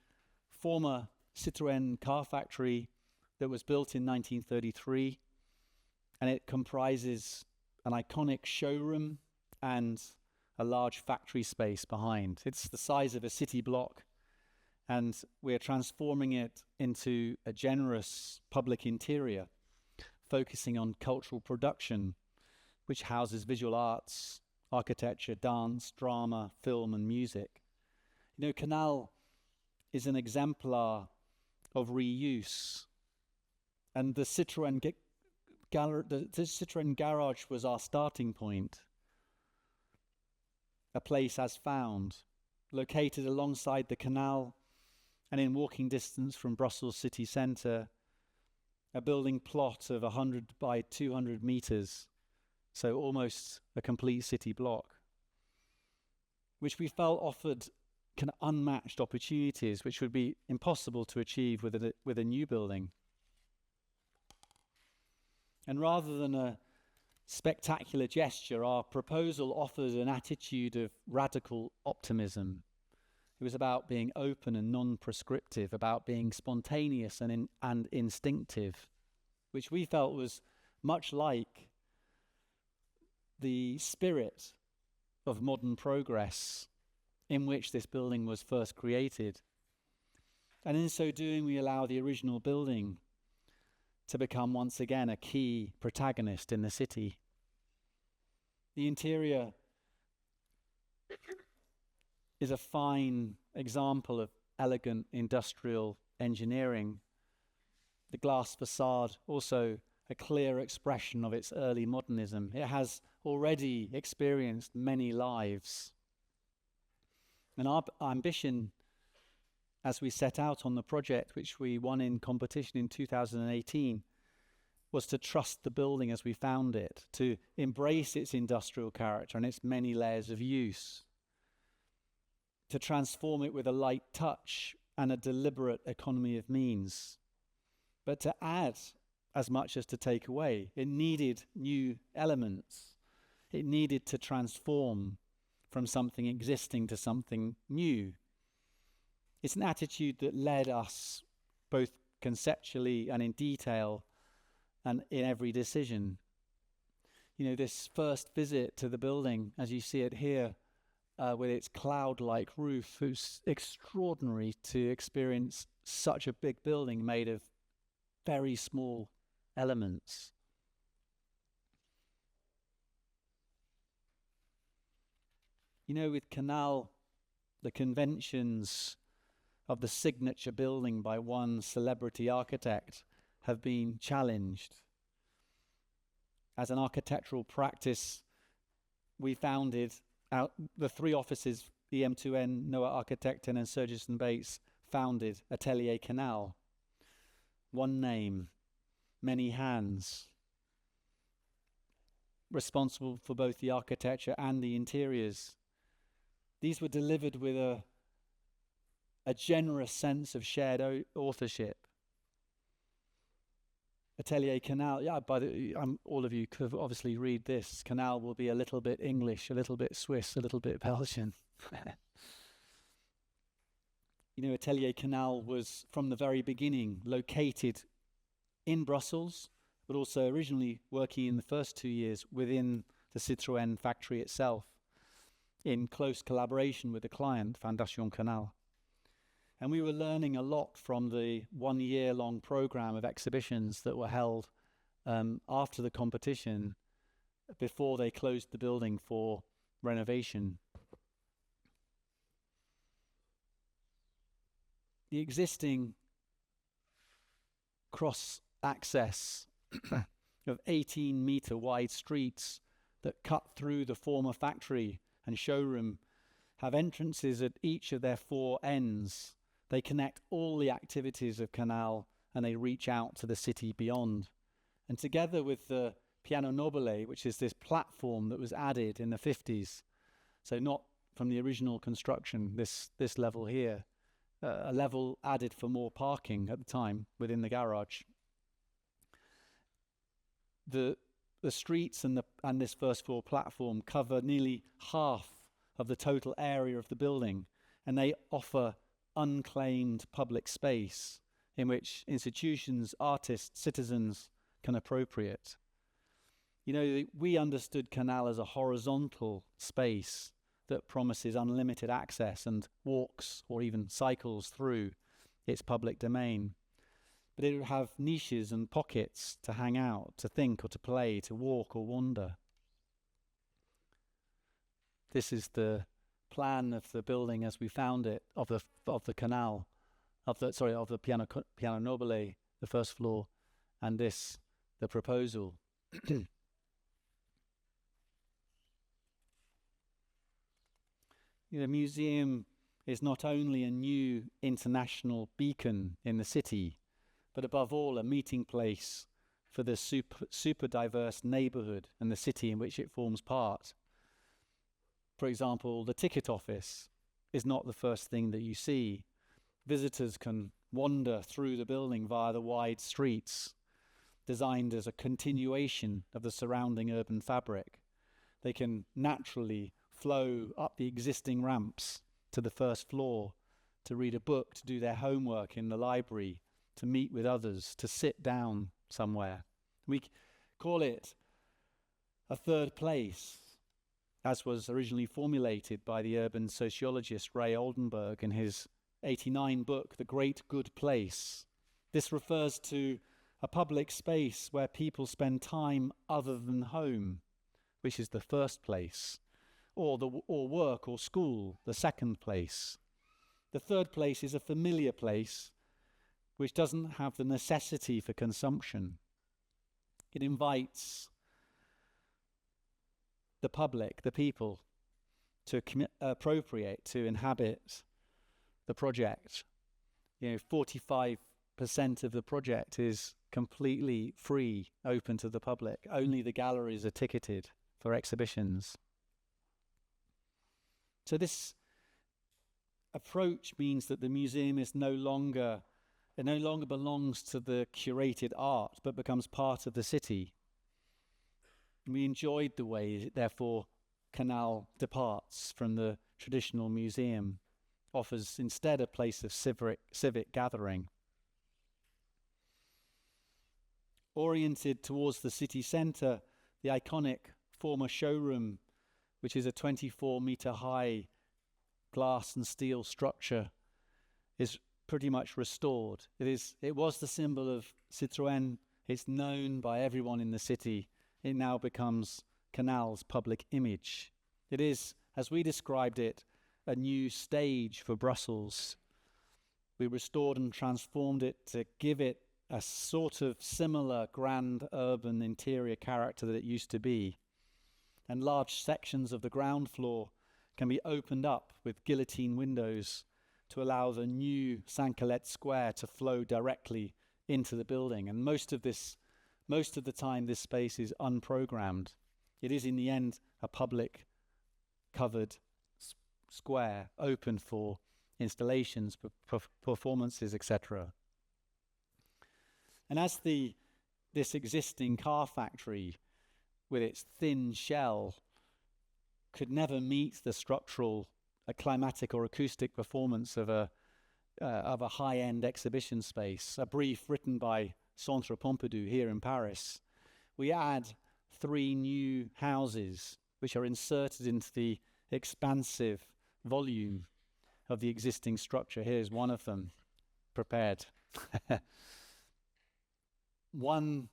former Citroën car factory that was built in 1933, and it comprises an iconic showroom and a large factory space behind. It's the size of a city block, and we're transforming it into a generous public interior, focusing on cultural production, which houses visual arts, architecture, dance, drama, film, and music. KANAL is an exemplar of reuse, and the Citroën garage was our starting point. A place as found, located alongside the canal and in walking distance from Brussels city centre, a building plot of 100 by 200 metres, so almost a complete city block, which we felt offered kind of unmatched opportunities which would be impossible to achieve with a new building. And rather than a spectacular gesture, our proposal offers an attitude of radical optimism. It was about being open and non-prescriptive, about being spontaneous and instinctive, which we felt was much like the spirit of modern progress in which this building was first created. And in so doing, we allow the original building to become once again a key protagonist in the city. The interior is a fine example of elegant industrial engineering. The glass facade, also a clear expression of its early modernism. It has already experienced many lives. And our ambition, as we set out on the project, which we won in competition in 2018, was to trust the building as we found it, to embrace its industrial character and its many layers of use, to transform it with a light touch and a deliberate economy of means. But to add as much as to take away, it needed new elements. It needed to transform from something existing to something new. It's an attitude that led us both conceptually and in detail and in every decision. You know, this first visit to the building, as you see it here, with its cloud-like roof, it was extraordinary to experience such a big building made of very small elements. You know, with KANAL, the conventions of the signature building by one celebrity architect have been challenged. As an architectural practice, we founded the three offices, EM2N, Noah Architecten and Sergison Bates, founded Atelier KANAL. One name, many hands, responsible for both the architecture and the interiors. These were delivered with a generous sense of shared authorship. Atelier KANAL, all of you could obviously read this. KANAL will be a little bit English, a little bit Swiss, a little bit Belgian. You know, Atelier KANAL was from the very beginning located in Brussels, but also originally working in the first 2 years within the Citroën factory itself, in close collaboration with the client, Fondation KANAL. And we were learning a lot from the 1 year long program of exhibitions that were held after the competition, before they closed the building for renovation. The existing cross-access of 18-meter wide streets that cut through the former factory and showroom have entrances at each of their 4 ends. They connect all the activities of KANAL and they reach out to the city beyond. And together with the Piano Nobile, which is this platform that was added in the 50s, so not from the original construction, this level here, a level added for more parking at the time within the garage. The streets and this first floor platform cover nearly half of the total area of the building, and they offer unclaimed public space in which institutions, artists, citizens can appropriate. You know, we understood KANAL as a horizontal space that promises unlimited access and walks or even cycles through its public domain. But it would have niches and pockets to hang out, to think or to play, to walk or wander. This is the plan of the building as we found it, of the KANAL, of the Piano Nobile, the first floor, and this, the proposal. The museum is not only a new international beacon in the city, but above all a meeting place for the super diverse neighbourhood and the city in which it forms part. For example, the ticket office is not the first thing that you see. Visitors can wander through the building via the wide streets, designed as a continuation of the surrounding urban fabric. They can naturally flow up the existing ramps to the first floor, to read a book, to do their homework in the library, to meet with others, to sit down somewhere. We call it a third place, as was originally formulated by the urban sociologist Ray Oldenburg in his 1989 book, The Great Good Place. This refers to a public space where people spend time other than home, which is the first place, or work or school, the second place. The third place is a familiar place which doesn't have the necessity for consumption. It invites the public, the people, to appropriate, to inhabit the project. 45% of the project is completely free, open to the public. Only the galleries are ticketed for exhibitions. So this approach means that the museum is no longer belongs to the curated art, but becomes part of the city. We enjoyed the way, therefore, KANAL departs from the traditional museum, offers instead a place of civic gathering. Oriented towards the city centre, the iconic former showroom, which is a 24-metre high glass and steel structure, is pretty much restored. It was the symbol of Citroën. It's known by everyone in the city. It now becomes KANAL's public image. It is, as we described it, a new stage for Brussels. We restored and transformed it to give it a sort of similar grand urban interior character that it used to be. And large sections of the ground floor can be opened up with guillotine windows to allow the new Saint-Colette Square to flow directly into the building. And most of the time this space is unprogrammed. It is in the end a public covered square open for installations, performances, etc. And as this existing car factory with its thin shell could never meet the structural, climatic or acoustic performance of a high-end exhibition space, a brief written by Centre Pompidou here in Paris, we add 3 new houses which are inserted into the expansive volume of the existing structure. Here's one of them prepared. One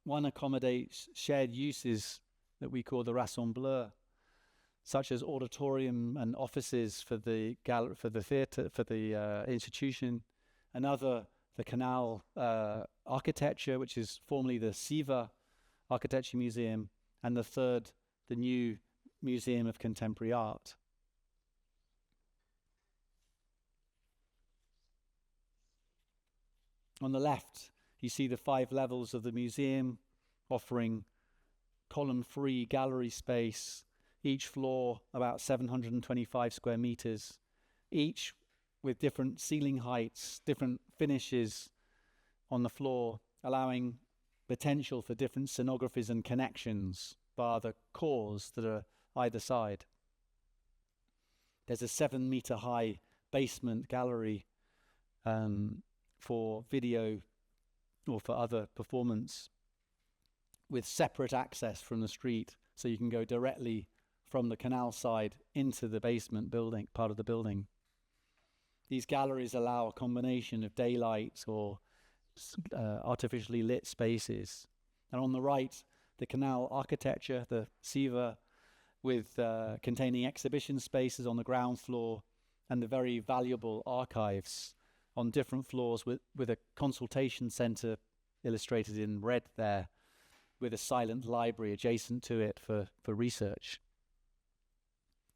accommodates shared uses that we call the rassembleur, such as auditorium and offices for the theatre, for the institution. Another, the KANAL architecture, which is formerly the SIVA Architecture Museum, and the third, the new Museum of Contemporary Art. On the left, you see the 5 levels of the museum, offering column-free gallery space, each floor about 725 square meters, each with different ceiling heights, different finishes on the floor, allowing potential for different scenographies and connections via the cores that are either side. There's a 7-meter high basement gallery for video or for other performance, with separate access from the street, so you can go directly from the KANAL side into the basement building, part of the building. These galleries allow a combination of daylight or artificially lit spaces. And on the right, the KANAL architecture, the SIVA, with containing exhibition spaces on the ground floor and the very valuable archives on different floors with a consultation center illustrated in red there, with a silent library adjacent to it for research.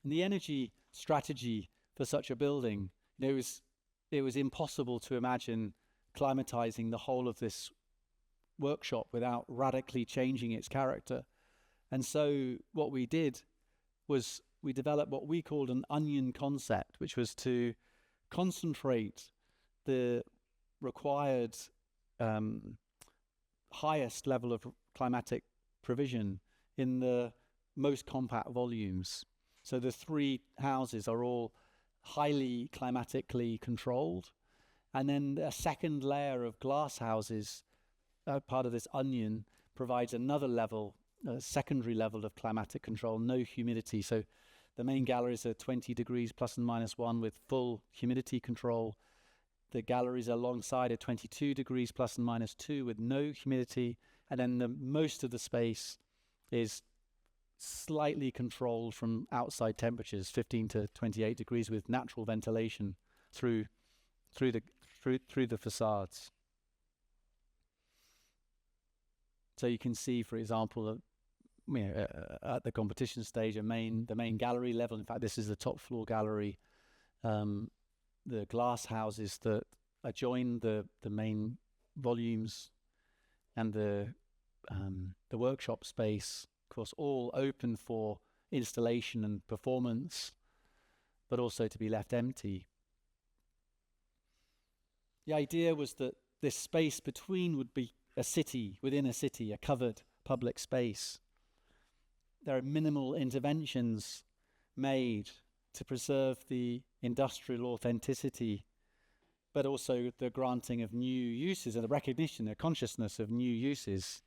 And the energy strategy for such a building, it was impossible to imagine climatizing the whole of this workshop without radically changing its character. And so what we did was we developed what we called an onion concept, which was to concentrate the required highest level of climatic provision in the most compact volumes. So the 3 houses are all highly climatically controlled, and then a second layer of glass houses, part of this onion, provides another level, a secondary level of climatic control, no humidity. So the main galleries are 20 degrees plus and minus 1 with full humidity control. The galleries alongside are 22 degrees plus and minus 2 with no humidity, and then most of the space is slightly controlled from outside temperatures, 15 to 28 degrees, with natural ventilation through the facades. So you can see, for example, at the competition stage, the main gallery level. In fact, this is the top floor gallery. The glass houses that adjoin the main volumes, and the workshop space, of course, all open for installation and performance. but also to be left empty. The idea was that this space between would be a city, within a city, a covered public space. There are minimal interventions made to preserve the industrial authenticity, but also the granting of new uses and the recognition, the consciousness of new uses.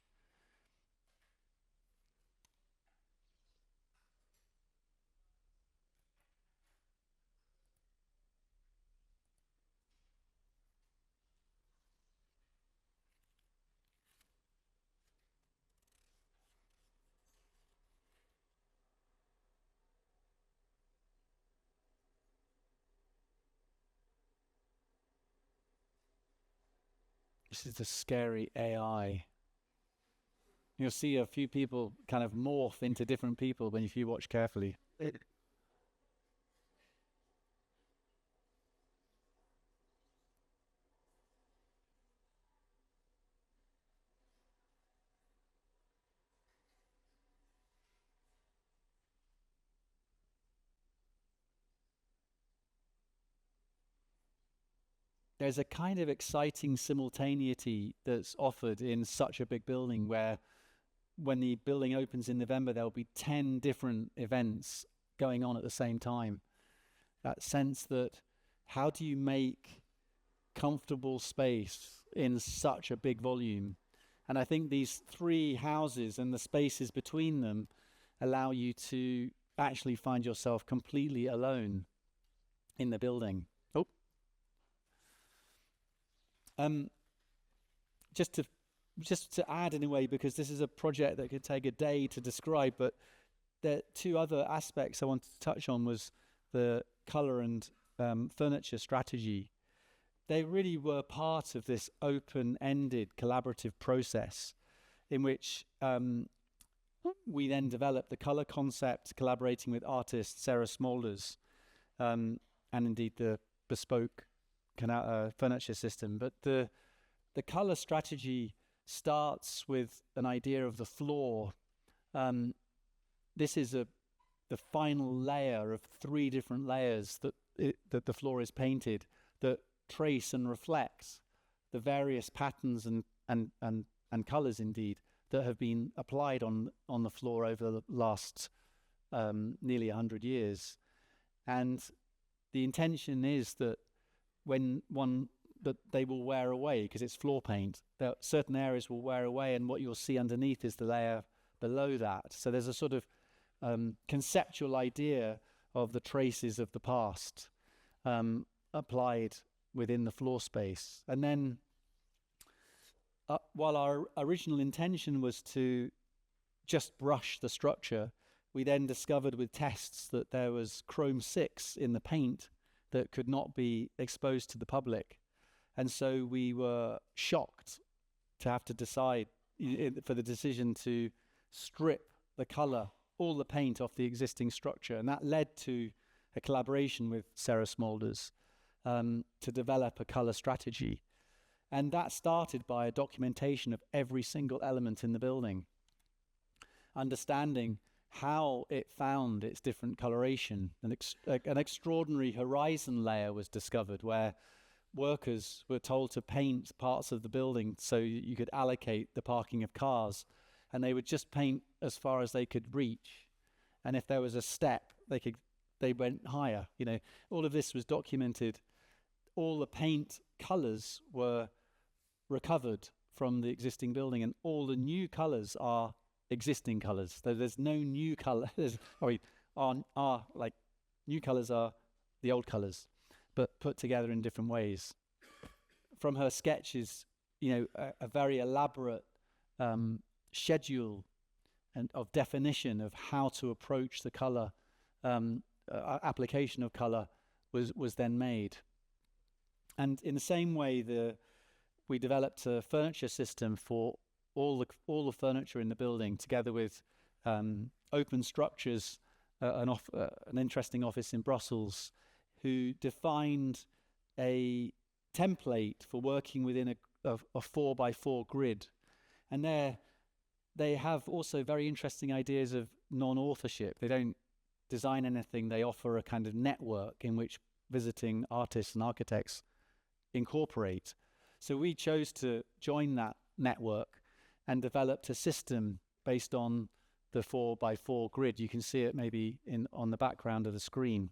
This is the scary AI. You'll see a few people kind of morph into different people if you watch carefully. There's a kind of exciting simultaneity that's offered in such a big building where when the building opens in November, there'll be 10 different events going on at the same time. That sense that how do you make comfortable space in such a big volume? And I think these 3 houses and the spaces between them allow you to actually find yourself completely alone in the building. Just to add in a way, because this is a project that could take a day to describe, but there are 2 other aspects I wanted to touch on was the colour and furniture strategy. They really were part of this open-ended collaborative process in which we then developed the colour concept, collaborating with artist Sarah Smolders, and indeed the bespoke furniture system. But the color strategy starts with an idea of the floor. This is the final layer of 3 different layers that the floor is painted that trace and reflect the various patterns and colors indeed that have been applied on the floor over the last nearly 100 years. And the intention is that that they will wear away because it's floor paint. Certain areas will wear away, and what you'll see underneath is the layer below that. So there's a sort of conceptual idea of the traces of the past applied within the floor space. And then while our original intention was to just brush the structure, we then discovered with tests that there was chrome 6 in the paint that could not be exposed to the public. And so we were shocked to have to decide for the decision to strip the colour, all the paint off the existing structure. And that led to a collaboration with Sarah Smolders to develop a colour strategy. And that started by a documentation of every single element in the building, understanding how it found its different coloration. An extraordinary horizon layer was discovered where workers were told to paint parts of the building so you could allocate the parking of cars, and they would just paint as far as they could reach. And if there was a step, they went higher. All of this was documented. All the paint colors were recovered from the existing building, and all the new colors are existing colors. There's no new color. New colors are the old colors, but put together in different ways. From her sketches, a very elaborate schedule and of definition of how to approach the color application of color was then made. And in the same way, we developed a furniture system for all the furniture in the building, together with Open Structures, an interesting office in Brussels, who defined a template for working within a 4x4 grid. And they have also very interesting ideas of non-authorship. They don't design anything, they offer a kind of network in which visiting artists and architects incorporate. So we chose to join that network and developed a system based on the 4x4 grid. You can see it maybe on the background of the screen.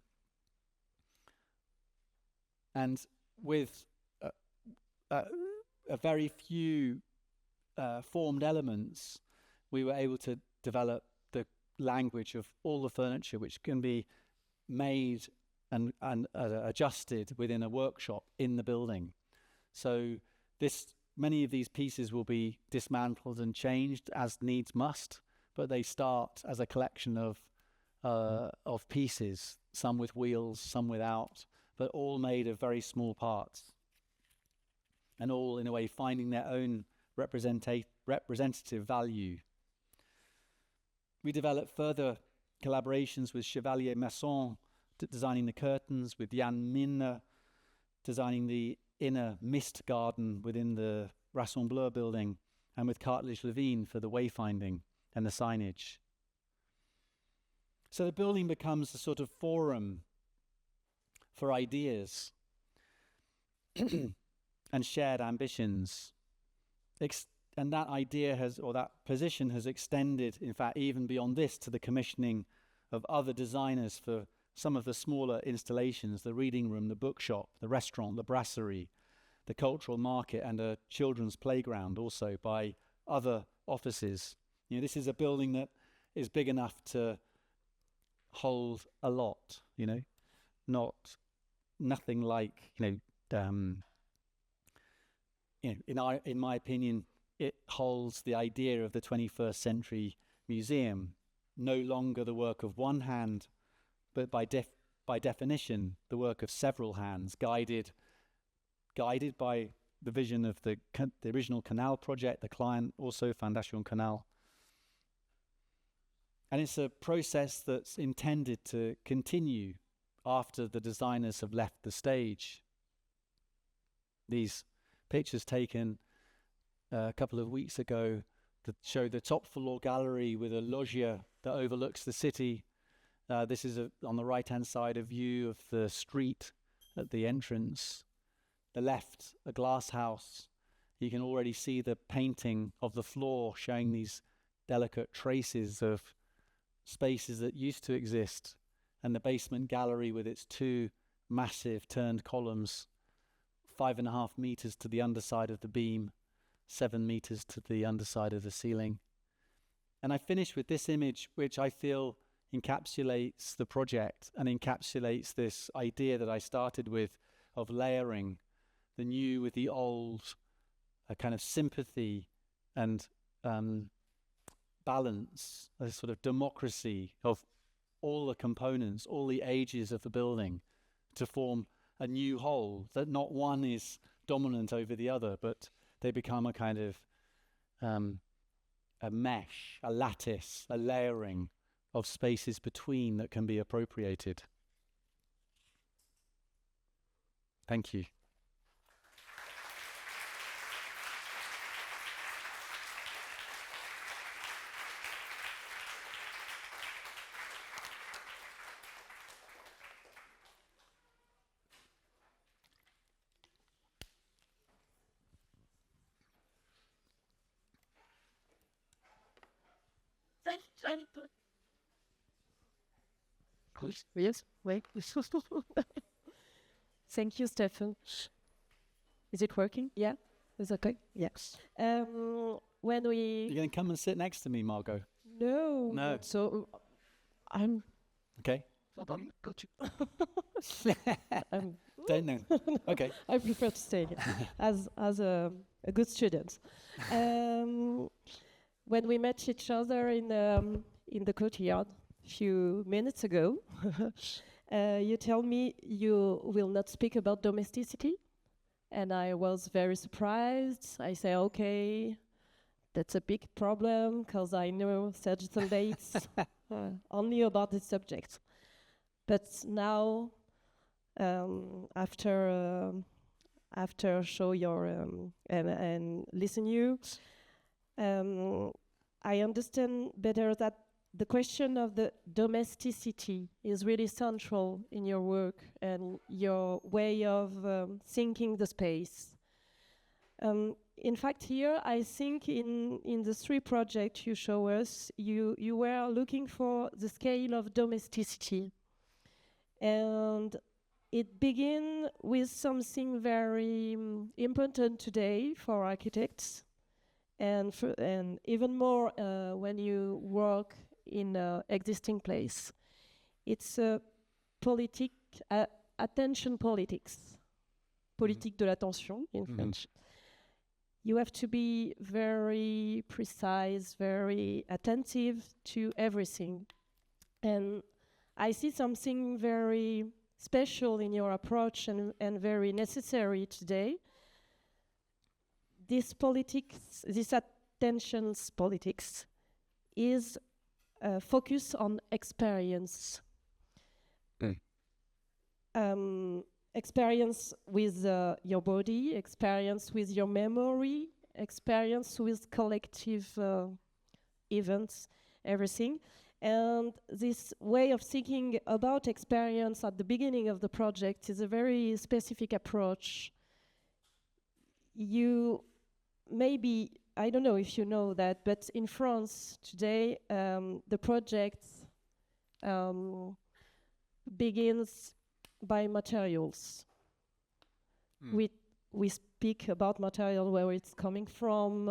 And with a very few formed elements, we were able to develop the language of all the furniture, which can be made and adjusted within a workshop in the building. So many of these pieces will be dismantled and changed as needs must, but they start as a collection of pieces, some with wheels, some without, but all made of very small parts, and all in a way finding their own representative value. We developed further collaborations with Chevalier Masson, designing the curtains, with Jan Minne, designing the inner mist garden within the Rassembleur building, and with Cartilage Leuven for the wayfinding and the signage. So the building becomes a sort of forum for ideas and shared ambitions. And that idea that position has extended, in fact, even beyond this, to the commissioning of other designers for some of the smaller installations, the reading room, the bookshop, the restaurant, the brasserie, the cultural market, and a children's playground also by other offices. This is a building that is big enough to hold a lot, nothing like, in my opinion, it holds the idea of the 21st century museum, no longer the work of one hand, but by definition, the work of several hands, guided by the vision of the original canal project, the client also Fondation Canal. And it's a process that's intended to continue after the designers have left the stage. These pictures taken a couple of weeks ago that show the top floor gallery with a loggia that overlooks the city. This is on the right-hand side a view of the street at the entrance. The left, a glass house. You can already see the painting of the floor showing these delicate traces of spaces that used to exist, and the basement gallery with its two massive turned columns, 5.5 meters to the underside of the beam, 7 meters to the underside of the ceiling. And I finish with this image, which I feel encapsulates the project and encapsulates this idea that I started with of layering the new with the old, a kind of sympathy and balance, a sort of democracy of all the components, all the ages of the building to form a new whole, that not one is dominant over the other, but they become a kind of a mesh, a lattice, a layering of spaces between that can be appropriated. Thank you. Yes, wait. Thank you, Stefan. Is it working? Yeah, it's okay. Yeah. When we You're going to come and sit next to me, Margot? no. So I'm Okay. Got you. Don't know. Okay. I prefer to stay as a good student. When we met each other in the courtyard a few minutes ago, you tell me you will not speak about domesticity, and I was very surprised. I say, okay, that's a big problem because I know Sergison Bates only about this subject. But now, after show your and listen you, I understand better that the question of the domesticity is really central in your work and your way of thinking the space. In fact, here I think in the 3 projects you show us, you were looking for the scale of domesticity. And it begins with something very important today for architects, and even more when you work in an existing place. It's attention politics, politique de l'attention in French. You have to be very precise, very attentive to everything. And I see something very special in your approach and very necessary today. This politics, this attentions politics, is focus on experience. Experience with your body, experience with your memory, experience with collective events, everything. And this way of thinking about experience at the beginning of the project is a very specific approach. You maybe, I don't know if you know that, but in France today, the project begins by materials. We speak about material, where it's coming from,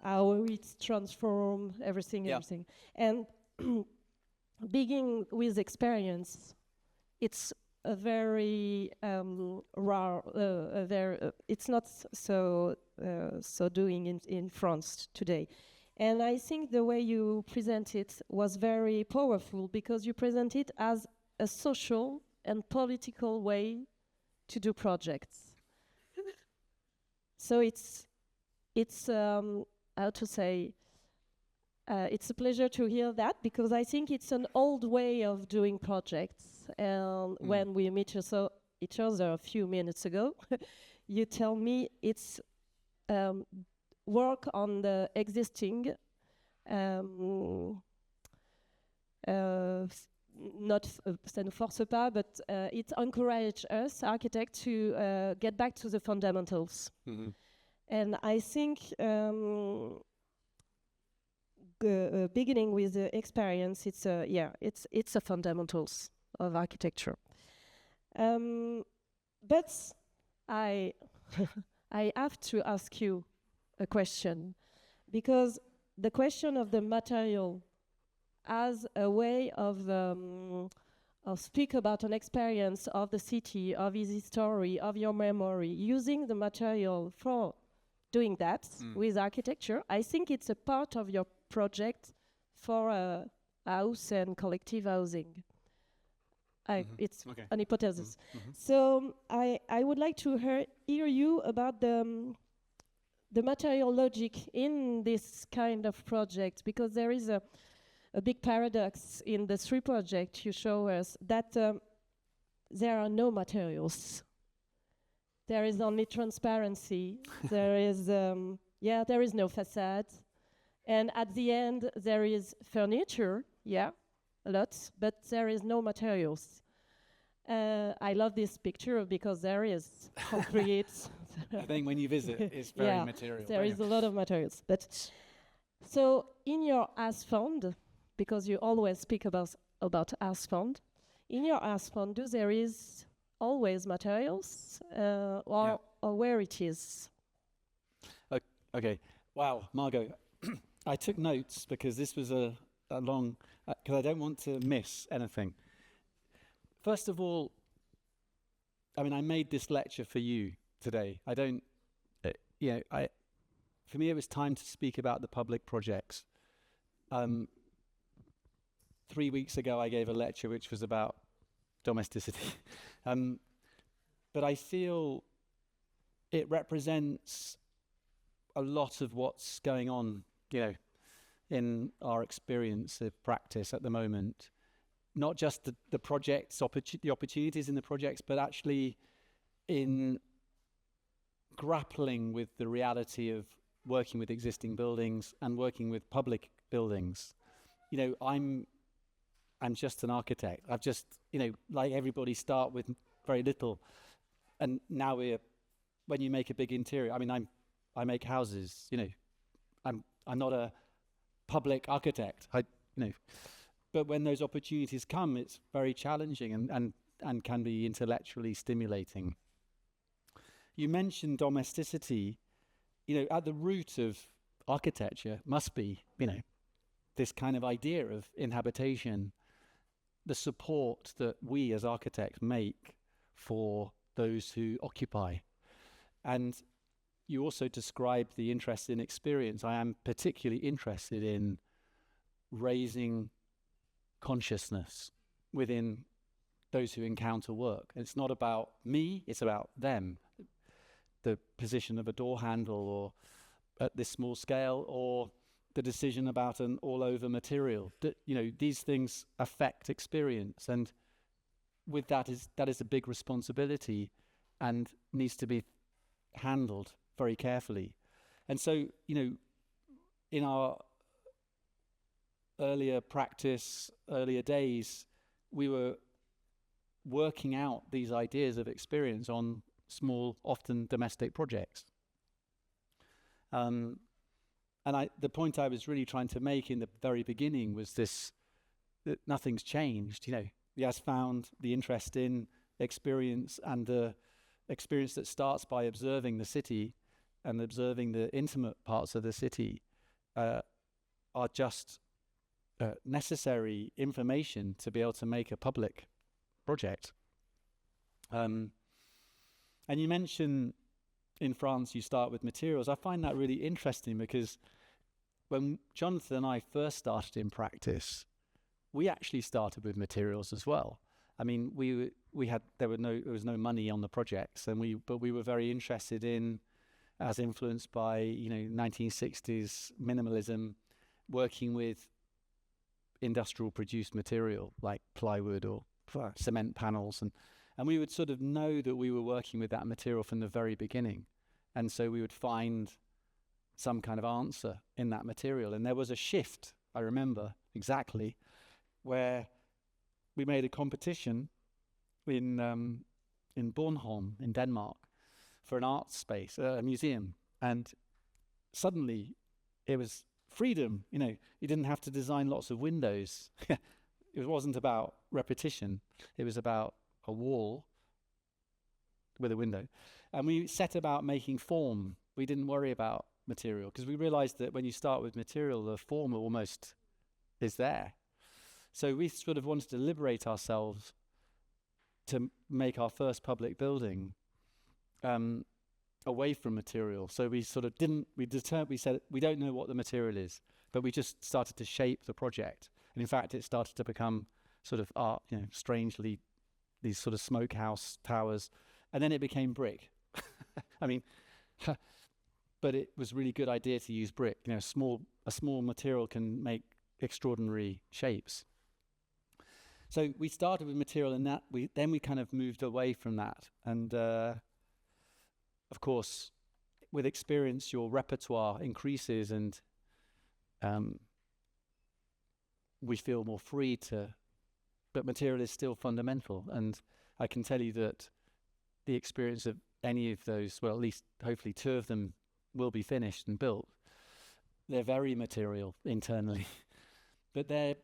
how it's transformed, everything. And beginning with experience, it's a very rare, it's not so doing in France today. And I think the way you present it was very powerful, because you present it as a social and political way to do projects. So it's how to say, it's a pleasure to hear that, because I think it's an old way of doing projects. And when we meet each other a few minutes ago, you tell me it's work on the existing, not ça ne force pas, but it encourages us, architects, to get back to the fundamentals. And I think beginning with the experience, it's a fundamentals of architecture. But I have to ask you a question, because the question of the material as a way of speak about an experience of the city, of his history, of your memory, using the material for doing that with architecture. I think it's a part of your project for house and collective housing. It's an hypothesis. So I would like to hear you about the material logic in this kind of project, because there is a big paradox in the 3 projects you show us, that there are no materials. There is only transparency. There is no facade. And at the end, there is furniture, a lot, but there is no materials. I love this picture because there is concrete. I think when you visit, it's very material. There is a lot of materials. But so in your as fund, because you always speak about as fund, in your as fund, there is always materials, or where it is. Okay. Wow, Margot. I took notes because this was a long, because I don't want to miss anything. First of all, I mean, I made this lecture for you today. I don't, for me, it was time to speak about the public projects. 3 weeks ago, I gave a lecture which was about domesticity. But I feel it represents a lot of what's going on, in our experience of practice at the moment. Not just the projects, the opportunities in the projects, but actually in grappling with the reality of working with existing buildings and working with public buildings. I'm just an architect. I've just, like everybody, start with very little, and now when you make a big interior, I make houses. I'm not a public architect. But when those opportunities come, it's very challenging and can be intellectually stimulating. You mentioned domesticity. At the root of architecture must be, this kind of idea of inhabitation, the support that we as architects make for those who occupy. And you also described the interest in experience. I am particularly interested in raising consciousness within those who encounter work. It's not about me, it's about them. The position of a door handle, or at this small scale, or the decision about an all-over material. These things affect experience, and with that is a big responsibility and needs to be handled very carefully. And so, in our earlier practice, earlier days, we were working out these ideas of experience on small, often domestic projects. And the point I was really trying to make in the very beginning was this, that nothing's changed. He has found the interest in experience, and the experience that starts by observing the city and observing the intimate parts of the city are just necessary information to be able to make a public project. And you mentioned in France you start with materials. I find that really interesting, because when Jonathan and I first started in practice, we actually started with materials as well. There was no money on the projects, but we were very interested in, as influenced by 1960s minimalism, working with industrial produced material like plywood or cement panels, and we would sort of know that we were working with that material from the very beginning, and so we would find some kind of answer in that material. And there was a shift, I remember exactly, where we made a competition in Bornholm in Denmark for an art space, a museum, and suddenly it was freedom. You didn't have to design lots of windows. It wasn't about repetition. It was about a wall with a window. And we set about making form. We didn't worry about material, because we realized that when you start with material, the form almost is there. So we sort of wanted to liberate ourselves to make our first public building away from material. So we sort of we said, we don't know what the material is, but we just started to shape the project. And in fact, it started to become sort of art, strangely, these sort of smokehouse towers. And then it became brick. But it was a really good idea to use brick. A small material can make extraordinary shapes. So we started with material, and then we kind of moved away from that. And of course, with experience, your repertoire increases, and we feel more free but material is still fundamental. And I can tell you that the experience of any of those, well, at least hopefully 2 of them will be finished and built. They're very material internally, but they're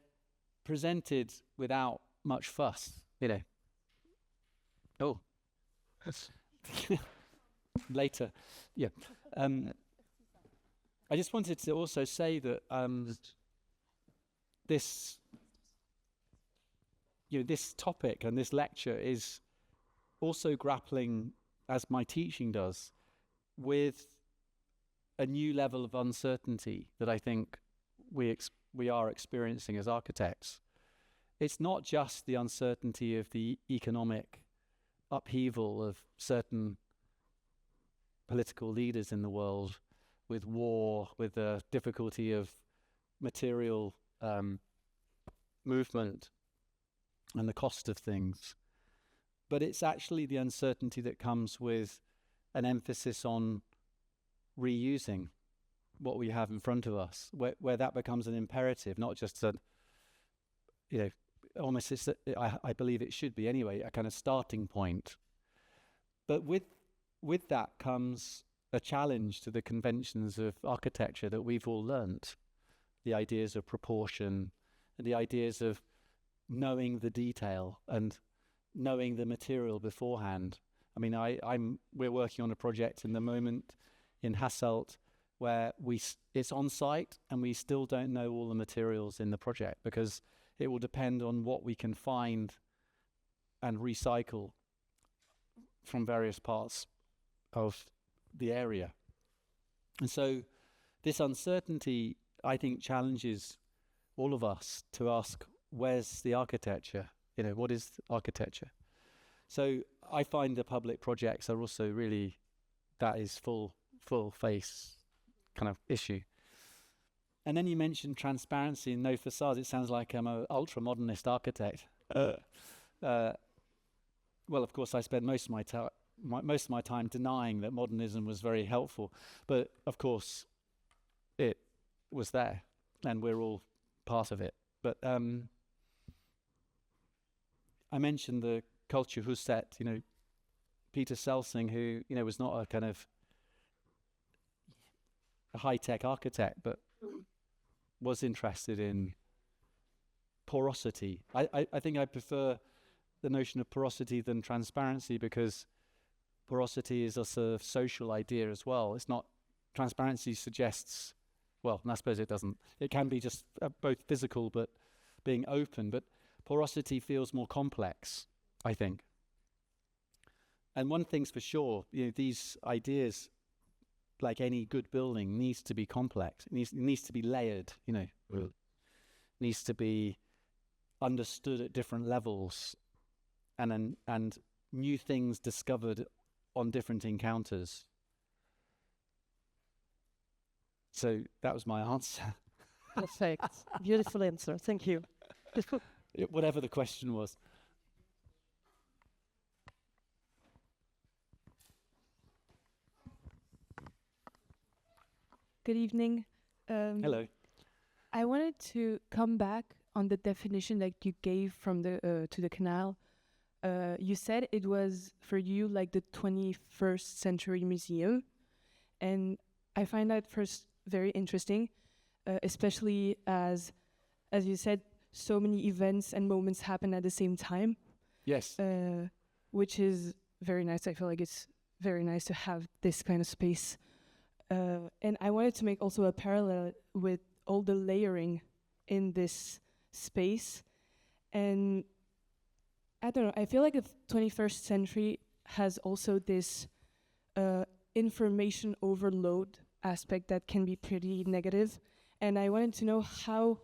presented without much fuss, Oh, later, yeah. I just wanted to also say that this topic and this lecture is also grappling, as my teaching does, with a new level of uncertainty that I think we are experiencing as architects. It's not just the uncertainty of the economic upheaval of certain political leaders in the world, with war, with the difficulty of material movement and the cost of things, but it's actually the uncertainty that comes with an emphasis on reusing what we have in front of us, where that becomes an imperative, not just you know, almost I believe it should be anyway, a kind of starting point. But with that comes a challenge to the conventions of architecture that we've all learnt, the ideas of proportion and the ideas of knowing the detail and knowing the material beforehand. I mean, we're working on a project in the moment in Hasselt where it's on site and we still don't know all the materials in the project because it will depend on what we can find and recycle from various parts of the area. And so this uncertainty, I think, challenges all of us to ask, where's the architecture? You know, what is architecture? So I find the public projects are also really, that is full face kind of issue. And then you mentioned transparency and no facades. It sounds like I'm an ultra-modernist architect. Well, of course, I spent most of my time denying that modernism was very helpful. But, of course, it was there, and we're all part of it. But I mentioned the culture Huset, you know, Peter Selsing, who, you know, was not a kind of a high-tech architect, but was interested in porosity. I think I prefer the notion of porosity than transparency because porosity is a sort of social idea as well. It's not, transparency suggests, well, and I suppose it doesn't. It can be just both physical but being open, but porosity feels more complex, I think. And one thing's for sure, you know, these ideas, like any good building, needs to be complex. It needs to be layered, you know. Needs to be understood at different levels and new things discovered on different encounters. So that was my answer. Perfect. Beautiful answer. Thank you. Whatever the question was. Good evening. Hello. I wanted to come back on the definition that you gave from the to the canal. You said it was for you like the 21st century museum, and I find that first very interesting, especially as you said, so many events and moments happen at the same time. Yes. Which is very nice. I feel like it's very nice to have this kind of space. And I wanted to make also a parallel with all the layering in this space. And I don't know, I feel like the 21st century has also this information overload aspect that can be pretty negative. And I wanted to know, how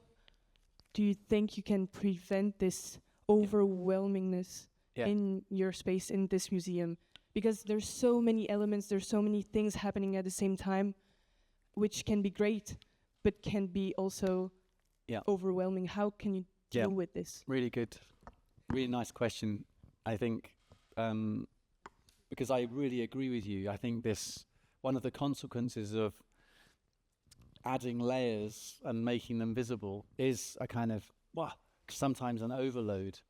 do you think you can prevent this overwhelmingness in your space, in this museum? Because there's so many elements, there's so many things happening at the same time, which can be great, but can be also overwhelming. How can you deal with this? Really good, really nice question. I think, because I really agree with you. I think one of the consequences of adding layers and making them visible is a kind of, sometimes an overload.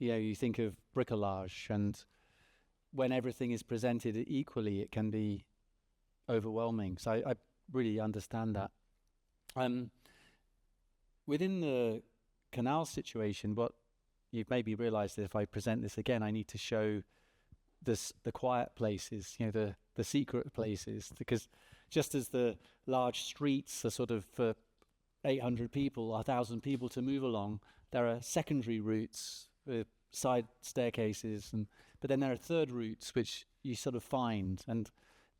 You know, you think of bricolage, and when everything is presented equally, it can be overwhelming. So I really understand that. Within the canal situation, what you've maybe realized that if I present this again, I need to show the quiet places, you know, the secret places, because just as the large streets are sort of for 800 people, 1,000 people to move along, there are secondary routes with side staircases, but then there are third routes which you sort of find, and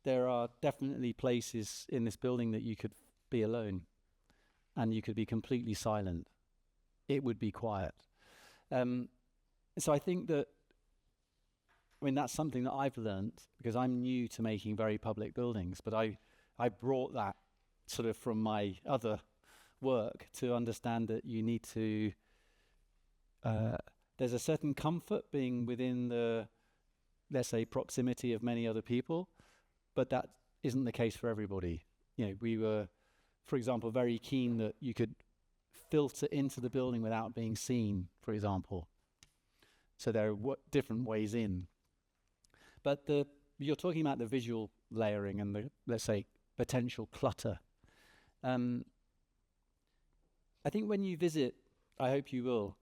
there are definitely places in this building that you could be alone and you could be completely silent. It would be quiet. So I think that, I mean, that's something that I've learned because I'm new to making very public buildings, but I brought that sort of from my other work to understand that you need to, there's a certain comfort being within the, let's say, proximity of many other people, but that isn't the case for everybody. You know, we were, for example, very keen that you could filter into the building without being seen, for example. So there are different ways in. But you're talking about the visual layering and the, let's say, potential clutter. I think when you visit, I hope you will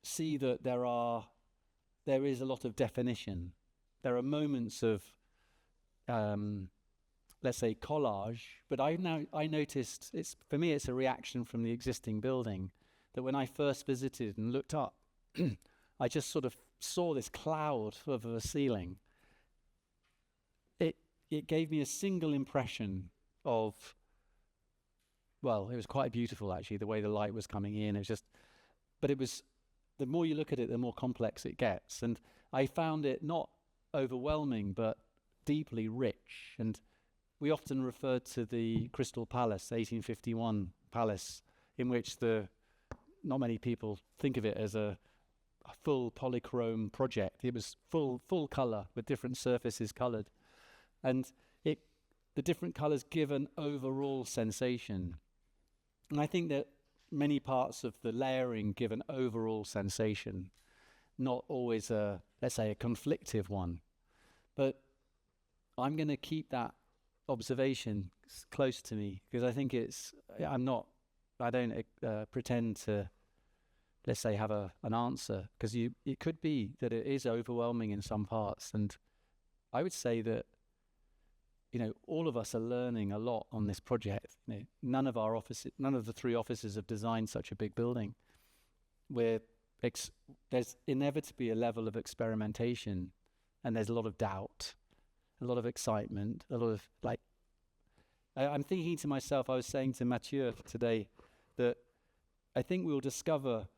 see that there is a lot of definition. There are moments of, let's say, collage, but I noticed, for me it's a reaction from the existing building, that when I first visited and looked up, I just sort of saw this cloud over the ceiling. It gave me a single impression of, well, it was quite beautiful actually, the way the light was coming in. But it was, the more you look at it, the more complex it gets. And I found it not overwhelming, but deeply rich. And we often referred to the Crystal Palace, 1851 palace, in which not many people think of it as a full polychrome project. It was full color with different surfaces colored. And the different colors give an overall sensation. And I think that many parts of the layering give an overall sensation, not always let's say, a conflictive one. But I'm going to keep that observation close to me, because I think I don't pretend to, let's say, have an answer, because it could be that it is overwhelming in some parts. And I would say that, all of us are learning a lot on this project. None of the three offices have designed such a big building. There's inevitably a level of experimentation, and there's a lot of doubt, a lot of excitement, a lot of I'm thinking to myself, I was saying to Mathieu today that I think we'll discover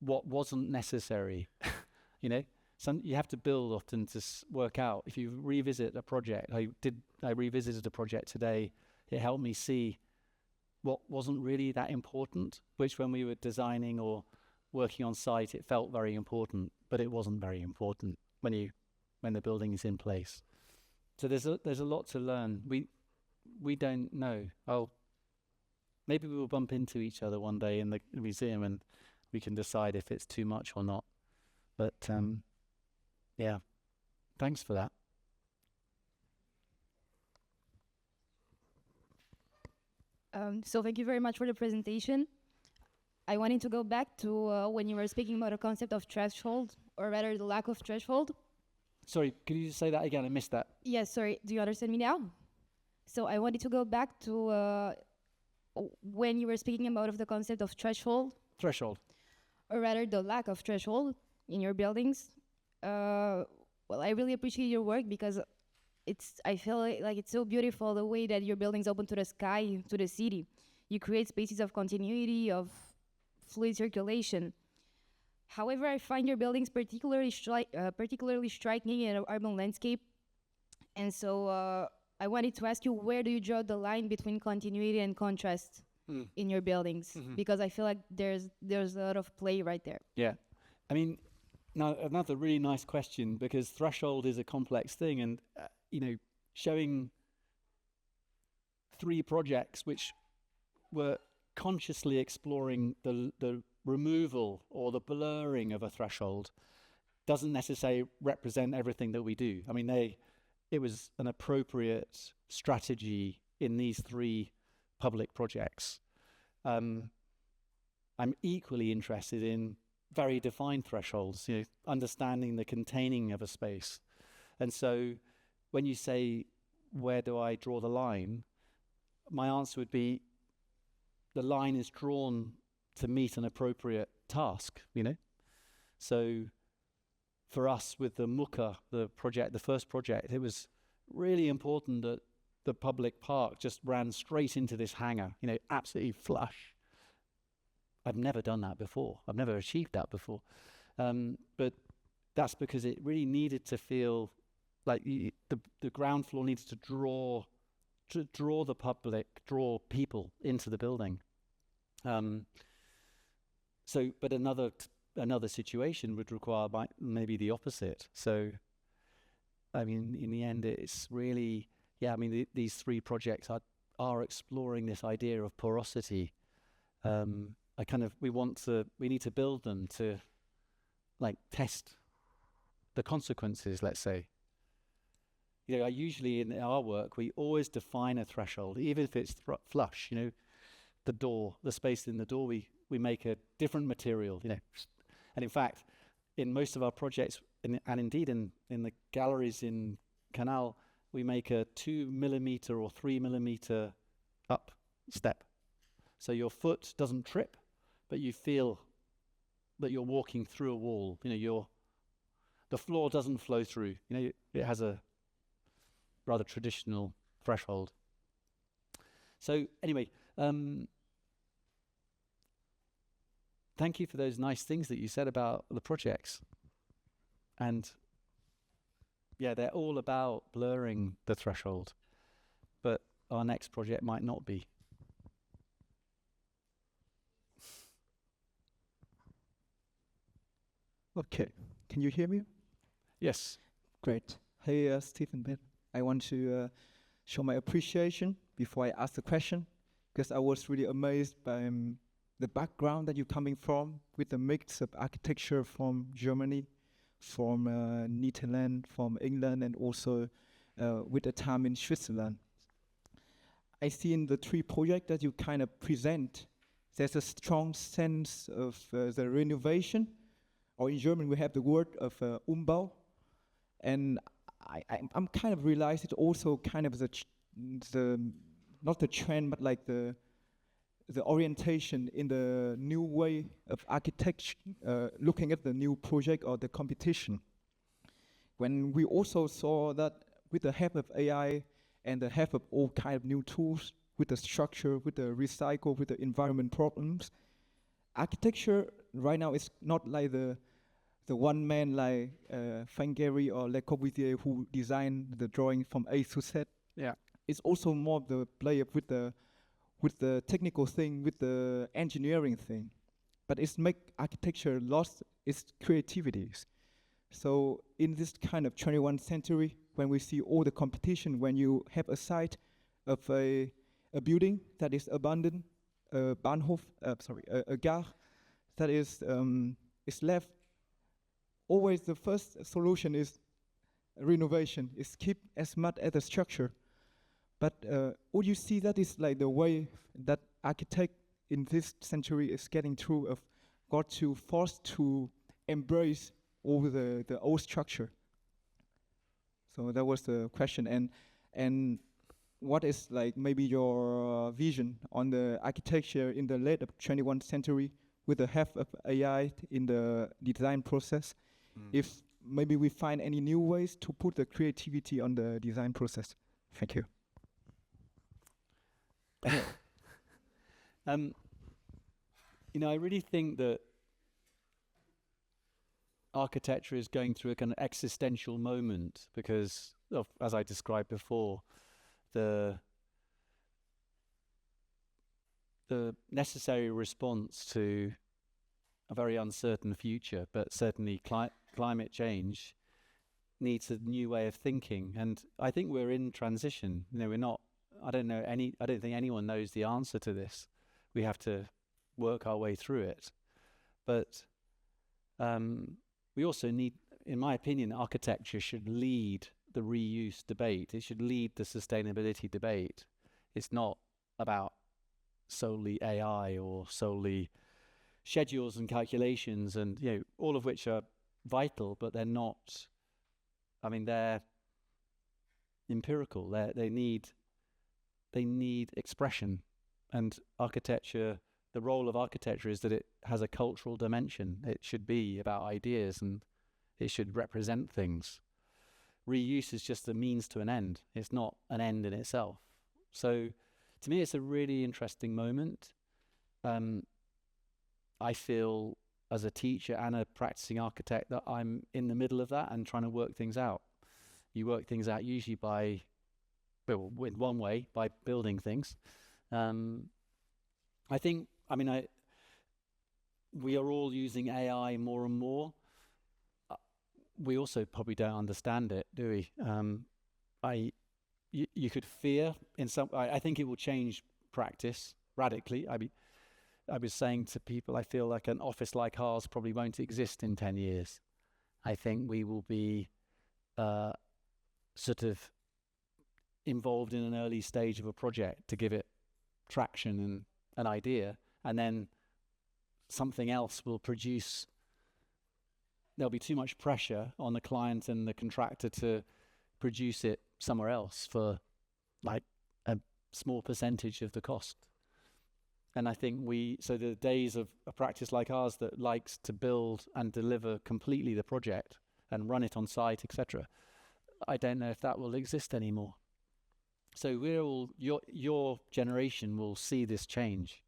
what wasn't necessary. You have to build often to work out. If you revisit a project, I revisited a project today, it helped me see what wasn't really that important, which when we were designing or working on site, it felt very important, but it wasn't very important when the building is in place. So there's a lot to learn. We don't know. Maybe we will bump into each other one day in the museum and we can decide if it's too much or not. But yeah, thanks for that. So thank you very much for the presentation. I wanted to go back to when you were speaking about a concept of threshold, or rather the lack of threshold. Sorry, could you say that again? I missed that. Yes, sorry. Do you understand me now? So I wanted to go back to when you were speaking about the concept of threshold. Threshold. Or rather the lack of threshold in your buildings. Well, I really appreciate your work, because I feel like it's so beautiful the way that your buildings open to the sky, to the city. You create spaces of continuity, of fluid circulation. However, I find your buildings particularly striking in an urban landscape. And so I wanted to ask you, where do you draw the line between continuity and contrast in your buildings? Mm-hmm. Because I feel like there's a lot of play right there. Yeah. I mean, now another really nice question, because threshold is a complex thing, and showing 3 projects which were consciously exploring the removal or the blurring of a threshold doesn't necessarily represent everything that we do. I mean, it was an appropriate strategy in these 3 public projects. I'm equally interested in very defined thresholds, understanding the containing of a space. And so when you say, where do I draw the line? My answer would be, the line is drawn to meet an appropriate task, So for us with the MHKA, the first project, it was really important that the public park just ran straight into this hangar, absolutely flush. I've never done that before. I've never achieved that before. But that's because it really needed to feel like the ground floor needed to draw the public, draw people into the building. But another situation would require maybe the opposite. So, I mean, in the end, it's really, these 3 projects are exploring this idea of porosity. We need to build them to like test the consequences, let's say. You know, usually in our work, we always define a threshold, even if it's flush, you know, the door, the space in the door, we make a different material, you know. And in fact, in most of our projects, and indeed in the galleries in KANAL, we make a 2 millimeter or 3 millimeter up step. So your foot doesn't trip, but you feel that you're walking through a wall. You know, the floor doesn't flow through. You know, it has a rather traditional threshold. So anyway, thank you for those nice things that you said about the projects. And yeah, they're all about blurring the threshold, but our next project might not be. Okay, can you hear me? Yes. Great. Hey, Stephen Bates. I want to show my appreciation before I ask the question, because I was really amazed by the background that you're coming from, with the mix of architecture from Germany, from Netherlands, from England, and also with the time in Switzerland. I see in the 3 projects that you kind of present, there's a strong sense of the renovation, or in German we have the word of Umbau, and I'm kind of realized it also kind of the not the trend, but like the orientation in the new way of architecture, looking at the new project or the competition. When we also saw that with the help of AI and the help of all kind of new tools, with the structure, with the recycle, with the environment problems, architecture right now is not like the one man like Van Gehry or Le Corbusier who designed the drawing from A to Z. Yeah. It's also more the play with the technical thing, with the engineering thing. But it's make architecture lost its creativities. So in this kind of 21st century, when we see all the competition, when you have a site of a building that is abandoned, a gare that is left, always the first solution is renovation, is keep as much as the structure. But all you see that is like the way that architect in this century is getting through of got to force to embrace all the old structure. So that was the question. And what is like maybe your vision on the architecture in the late 21st century with the help of AI in the design process? If maybe we find any new ways to put the creativity on the design process. Thank you. You know, I really think that architecture is going through a kind of existential moment because of, as I described before, the necessary response to a very uncertain future, but certainly climate change needs a new way of thinking. And I think we're in transition. You know, we're not, I don't think anyone knows the answer to this. We have to work our way through it. But we also need, in my opinion, architecture should lead the reuse debate. It should lead the sustainability debate. It's not about solely AI or solely schedules and calculations, and you know, all of which are vital, but they're not, I mean, they're empirical. They need expression. And architecture, the role of architecture is that it has a cultural dimension. It should be about ideas and it should represent things. Reuse is just a means to an end. It's not an end in itself. So to me, it's a really interesting moment. I feel as a teacher and a practicing architect that I'm in the middle of that and trying to work things out. You work things out usually by, well, in one way, by building things. I think, I mean, we are all using AI more and more. We also probably don't understand it, do we? you could fear in some. I think it will change practice radically. I was saying to people, I feel like an office like ours probably won't exist in 10 years. I think we will be sort of involved in an early stage of a project to give it traction and an idea, and then something else will produce. There'll be too much pressure on the client and the contractor to produce it somewhere else for like a small percentage of the cost. And I think so the days of a practice like ours that likes to build and deliver completely the project and run it on site, etc., I don't know if that will exist anymore. So your generation will see this change.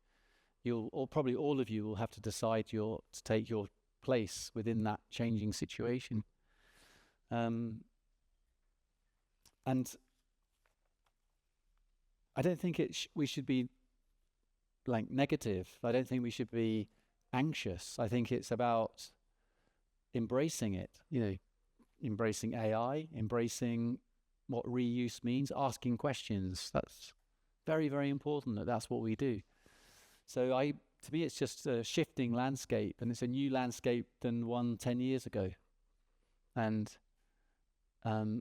Probably all of you will have to decide to take your place within that changing situation. And I don't think we should be like negative. I don't think we should be anxious. I think it's about embracing it, embracing AI, embracing what reuse means, asking questions. That's very, very important that's what we do. So to me, it's just a shifting landscape, and it's a new landscape than one 10 years ago. And I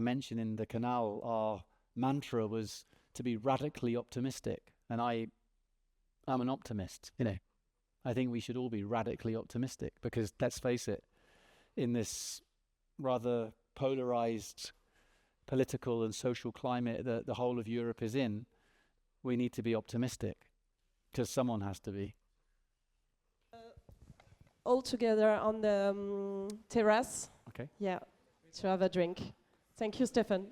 mentioned in the KANAL, our mantra was to be radically optimistic, and I'm an optimist. I think we should all be radically optimistic, because let's face it, in this rather polarized political and social climate that the whole of Europe is in, we need to be optimistic, because someone has to be. All together on the terrace. Okay. Yeah, to have a drink. Thank you, Stefan.